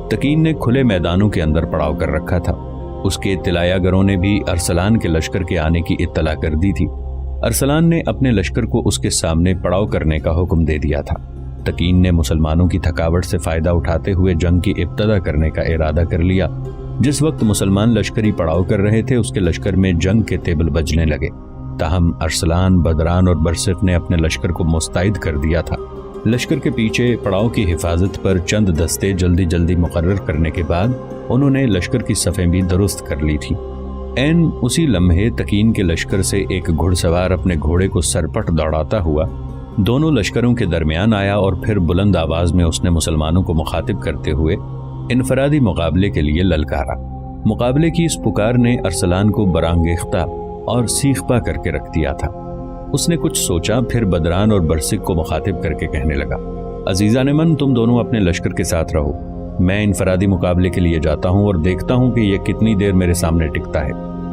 تکین نے کھلے میدانوں کے اندر پڑاؤ کر رکھا تھا۔ اس کے اطلاعیہ گروں نے بھی ارسلان کے لشکر کے آنے کی اطلاع کر دی تھی۔ ارسلان نے اپنے لشکر کو اس کے سامنے پڑاؤ کرنے کا حکم دے دیا تھا۔ تکین نے مسلمانوں کی تھکاوٹ سے فائدہ اٹھاتے ہوئے جنگ کی ابتدا کرنے کا ارادہ کر لیا۔ جس وقت مسلمان لشکری پڑاؤ کر رہے تھے اس کے لشکر میں جنگ کے تیبل بجنے لگے، تاہم ارسلان، بدران اور برسق نے اپنے لشکر کو مستعد کر دیا تھا۔ لشکر کے پیچھے پڑاؤ کی حفاظت پر چند دستے جلدی جلدی مقرر کرنے کے بعد انہوں نے لشکر کی صفیں بھی درست کر لی تھی۔ عین اسی لمحے تکین کے لشکر سے ایک گھڑ سوار اپنے گھوڑے کو سرپٹ دوڑاتا ہوا دونوں لشکروں کے درمیان آیا اور پھر بلند آواز میں اس نے مسلمانوں کو مخاطب کرتے ہوئے انفرادی مقابلے کے لیے للکارا۔ مقابلے کی اس پکار نے ارسلان کو برانگیختہ اور سیخ پا کر کے رکھ دیا تھا۔ اس نے کچھ سوچا، پھر بدران اور برسق کو مخاطب کر کے کہنے لگا، عزیزان من، تم دونوں اپنے لشکر کے ساتھ رہو، میں انفرادی مقابلے کے لیے جاتا ہوں اور دیکھتا ہوں کہ یہ کتنی دیر میرے سامنے ٹکتا ہے۔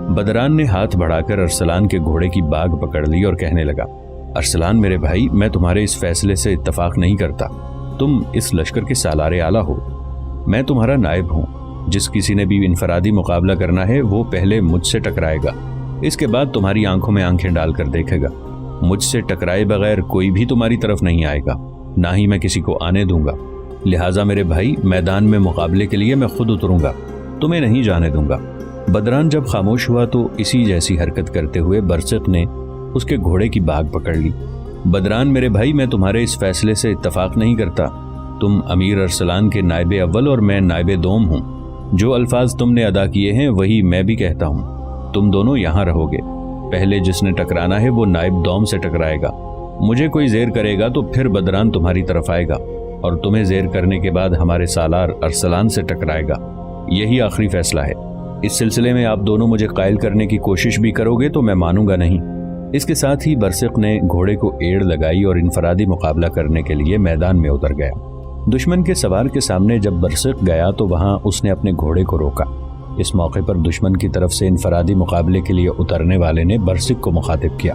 بدران نے ہاتھ بڑھا کر ارسلان کے گھوڑے کی باگ پکڑ لی اور کہنے لگا، ارسلان میرے بھائی، میں تمہارے اس فیصلے سے اتفاق نہیں کرتا۔ تم اس لشکر کے سالار اعلیٰ ہو، میں تمہارا نائب ہوں۔ جس کسی نے بھی انفرادی مقابلہ کرنا ہے وہ پہلے مجھ سے ٹکرائے گا، اس کے بعد تمہاری آنکھوں میں آنکھیں ڈال کر دیکھے گا۔ مجھ سے ٹکرائے بغیر کوئی بھی تمہاری طرف نہیں آئے گا، نہ ہی میں کسی کو آنے دوں گا۔ لہٰذا میرے بھائی، میدان میں مقابلے کے لیے میں خود اتروں گا، تمہیں نہیں جانے دوں گا۔ بدران جب خاموش ہوا تو اسی جیسی حرکت کرتے ہوئے برسق نے اس کے گھوڑے کی باگ پکڑ لی۔ بدران میرے بھائی، میں تمہارے اس فیصلے سے اتفاق نہیں کرتا۔ تم امیر ارسلان کے نائب اول اور میں نائب دوم ہوں۔ جو الفاظ تم نے ادا کیے ہیں وہی میں بھی کہتا ہوں۔ تم دونوں یہاں رہو گے، پہلے جس نے ٹکرانا ہے وہ نائب دوم سے ٹکرائے گا۔ مجھے کوئی زیر کرے گا تو پھر بدران تمہاری طرف آئے گا اور تمہیں زیر کرنے کے بعد ہمارے سالار ارسلان سے ٹکرائے گا۔ یہی آخری فیصلہ ہے۔ اس سلسلے میں آپ دونوں مجھے قائل کرنے کی کوشش بھی کرو گے تو میں مانوں گا نہیں۔ اس کے ساتھ ہی برسق نے گھوڑے کو ایڑ لگائی اور انفرادی مقابلہ کرنے کے لیے میدان میں اتر گیا۔ دشمن کے سوار کے سامنے جب برسق گیا تو وہاں اس نے اپنے گھوڑے کو روکا۔ اس موقع پر دشمن کی طرف سے انفرادی مقابلے کے لیے اترنے والے نے برسق کو مخاطب کیا،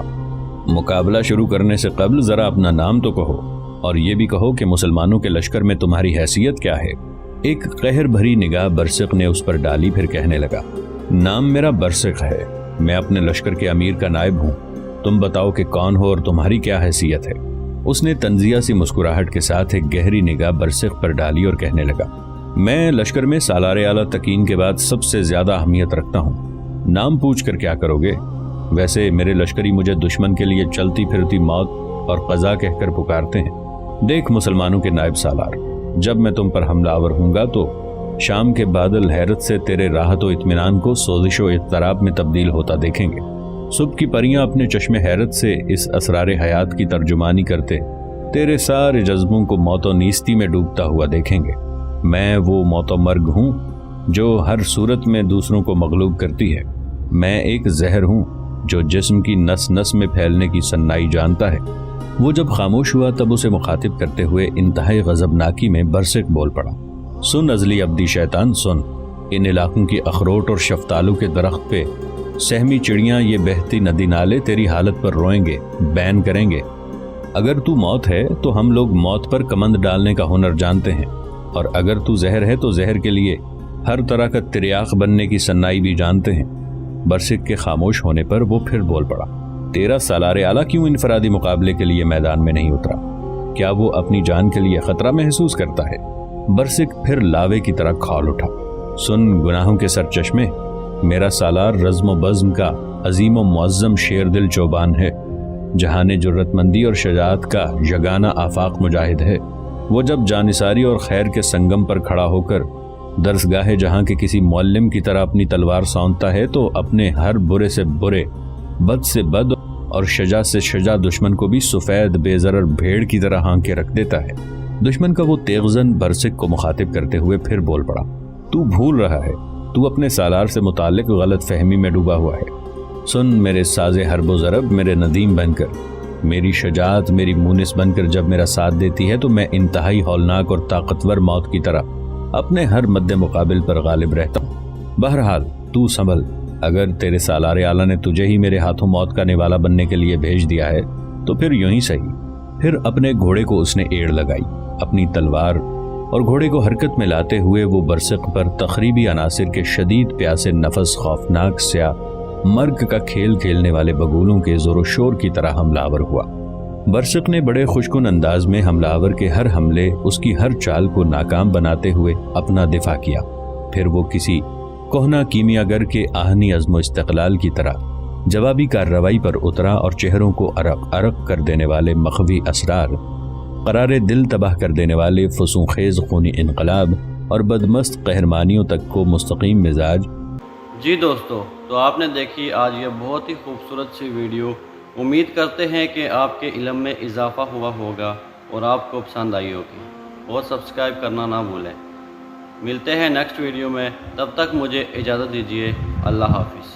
مقابلہ شروع کرنے سے قبل ذرا اپنا نام تو کہو، اور یہ بھی کہو کہ مسلمانوں کے لشکر میں تمہاری حیثیت کیا ہے۔ ایک قہر بھری نگاہ برسق نے اس پر ڈالی، پھر کہنے لگا، نام میرا برسق ہے، میں اپنے لشکر کے امیر کا نائب ہوں۔ تم بتاؤ کہ کون ہو اور تمہاری کیا حیثیت ہے۔ اس نے طنزیہ سی مسکراہٹ کے ساتھ ایک گہری نگاہ برسق پر ڈالی اور کہنے لگا، میں لشکر میں سالار اعلیٰ تکین کے بعد سب سے زیادہ اہمیت رکھتا ہوں۔ نام پوچھ کر کیا کرو گے؟ ویسے میرے لشکری مجھے دشمن کے لیے چلتی پھرتی موت اور قضا کہہ کر پکارتے ہیں۔ دیکھ مسلمانوں کے نائب سالار، جب میں تم پر حملہ آور ہوں گا تو شام کے بادل حیرت سے تیرے راحت و اطمینان کو سوزش و اضطراب میں تبدیل ہوتا دیکھیں گے۔ صبح کی پریاں اپنے چشم حیرت سے اس اسرار حیات کی ترجمانی کرتے تیرے سارے جذبوں کو موت و نیستی میں ڈوبتا ہوا دیکھیں گے۔ میں وہ موت و مرگ ہوں جو ہر صورت میں دوسروں کو مغلوب کرتی ہے۔ میں ایک زہر ہوں جو جسم کی نس نس میں پھیلنے کی سنائی جانتا ہے۔ وہ جب خاموش ہوا تب اسے مخاطب کرتے ہوئے انتہائی غضبناکی میں برسق بول پڑا، سن ازلی ابدی شیطان سن، ان علاقوں کی اخروٹ اور شفتالو کے درخت پہ سہمی چڑیاں یہ بہتی ندی نالے تیری حالت پر روئیں گے، بین کریں گے۔ اگر تو موت ہے تو ہم لوگ موت پر کمند ڈالنے کا ہنر جانتے ہیں، اور اگر تو زہر ہے تو زہر کے لیے ہر طرح کا تریاق بننے کی سنائی بھی جانتے ہیں۔ برسق کے خاموش ہونے پر وہ پھر بول پڑا، تیرا سالار اعلیٰ کیوں انفرادی مقابلے کے لیے میدان میں نہیں اترا؟ کیا وہ اپنی جان کے لیے خطرہ محسوس کرتا ہے؟ برسق پھر لاوے کی طرح کھول اٹھا، سن گناہوں کے سرچشمے، میرا سالار رزم و بزم کا عظیم و معظم شیر دل چوبان ہے، جہان جرت مندی اور شجاعت کا یگانہ آفاق مجاہد ہے۔ وہ جب جانثاری اور خیر کے سنگم پر کھڑا ہو کر درسگاہ جہاں کے کسی معلم کی طرح اپنی تلوار سونتتا ہے تو اپنے ہر برے سے برے، بد سے بد اور شجاع سے شجاع دشمن کو بھی سفید بے ضرر بھیڑ کی طرح ہانک کے رکھ دیتا ہے۔ دشمن کا وہ تیغزن برسک کو مخاطب کرتے ہوئے پھر بول پڑا، تو بھول رہا ہے، تو اپنے سالار سے متعلق غلط فہمی میں ڈوبا ہوا ہے۔ سن میرے ساز حرب و ضرب، میرے ندیم بن کر، میری شجاعت میری مونس بن کر جب میرا ساتھ دیتی ہے تو میں انتہائی ہولناک اور طاقتور موت کی طرح اپنے ہر مد مقابل پر غالب رہتا ہوں۔ بہرحال تو سنبھل، اگر تیرے سالار اعلیٰ نے تجھے ہی میرے ہاتھوں موت کا نوالا بننے کے لیے بھیج دیا ہے تو پھر یوں ہی صحیح۔ پھر اپنے گھوڑے کو اس نے ایڑ لگائی، اپنی تلوار اور گھوڑے کو حرکت میں لاتے ہوئے وہ برسق پر تخریبی عناصر کے شدید پیاسے نفس خوفناک سیاہ مرگ کا کھیل کھیلنے والے بگولوں کے زور و شور کی طرح حملہ آور ہوا۔ برسق نے بڑے خوشکن انداز میں حملہ آور کے ہر حملے، اس کی ہر چال کو ناکام بناتے ہوئے اپنا دفاع کیا۔ پھر وہ کسی کوہنا کیمیاگر کے آہنی عزم و استقلال کی طرح جوابی کارروائی پر اترا اور چہروں کو عرق عرق کر دینے والے مخفی اسرار، قرار دل تباہ کر دینے والے فسوں خیز خونی انقلاب اور بدمست قہرمانیوں تک کو مستقیم مزاج۔ جی دوستو، تو آپ نے دیکھی آج یہ بہت ہی خوبصورت سی ویڈیو۔ امید کرتے ہیں کہ آپ کے علم میں اضافہ ہوا ہوگا اور آپ کو پسند آئی ہوگی، اور سبسکرائب کرنا نہ بھولیں۔ ملتے ہیں نیکسٹ ویڈیو میں، تب تک مجھے اجازت دیجیے۔ اللہ حافظ۔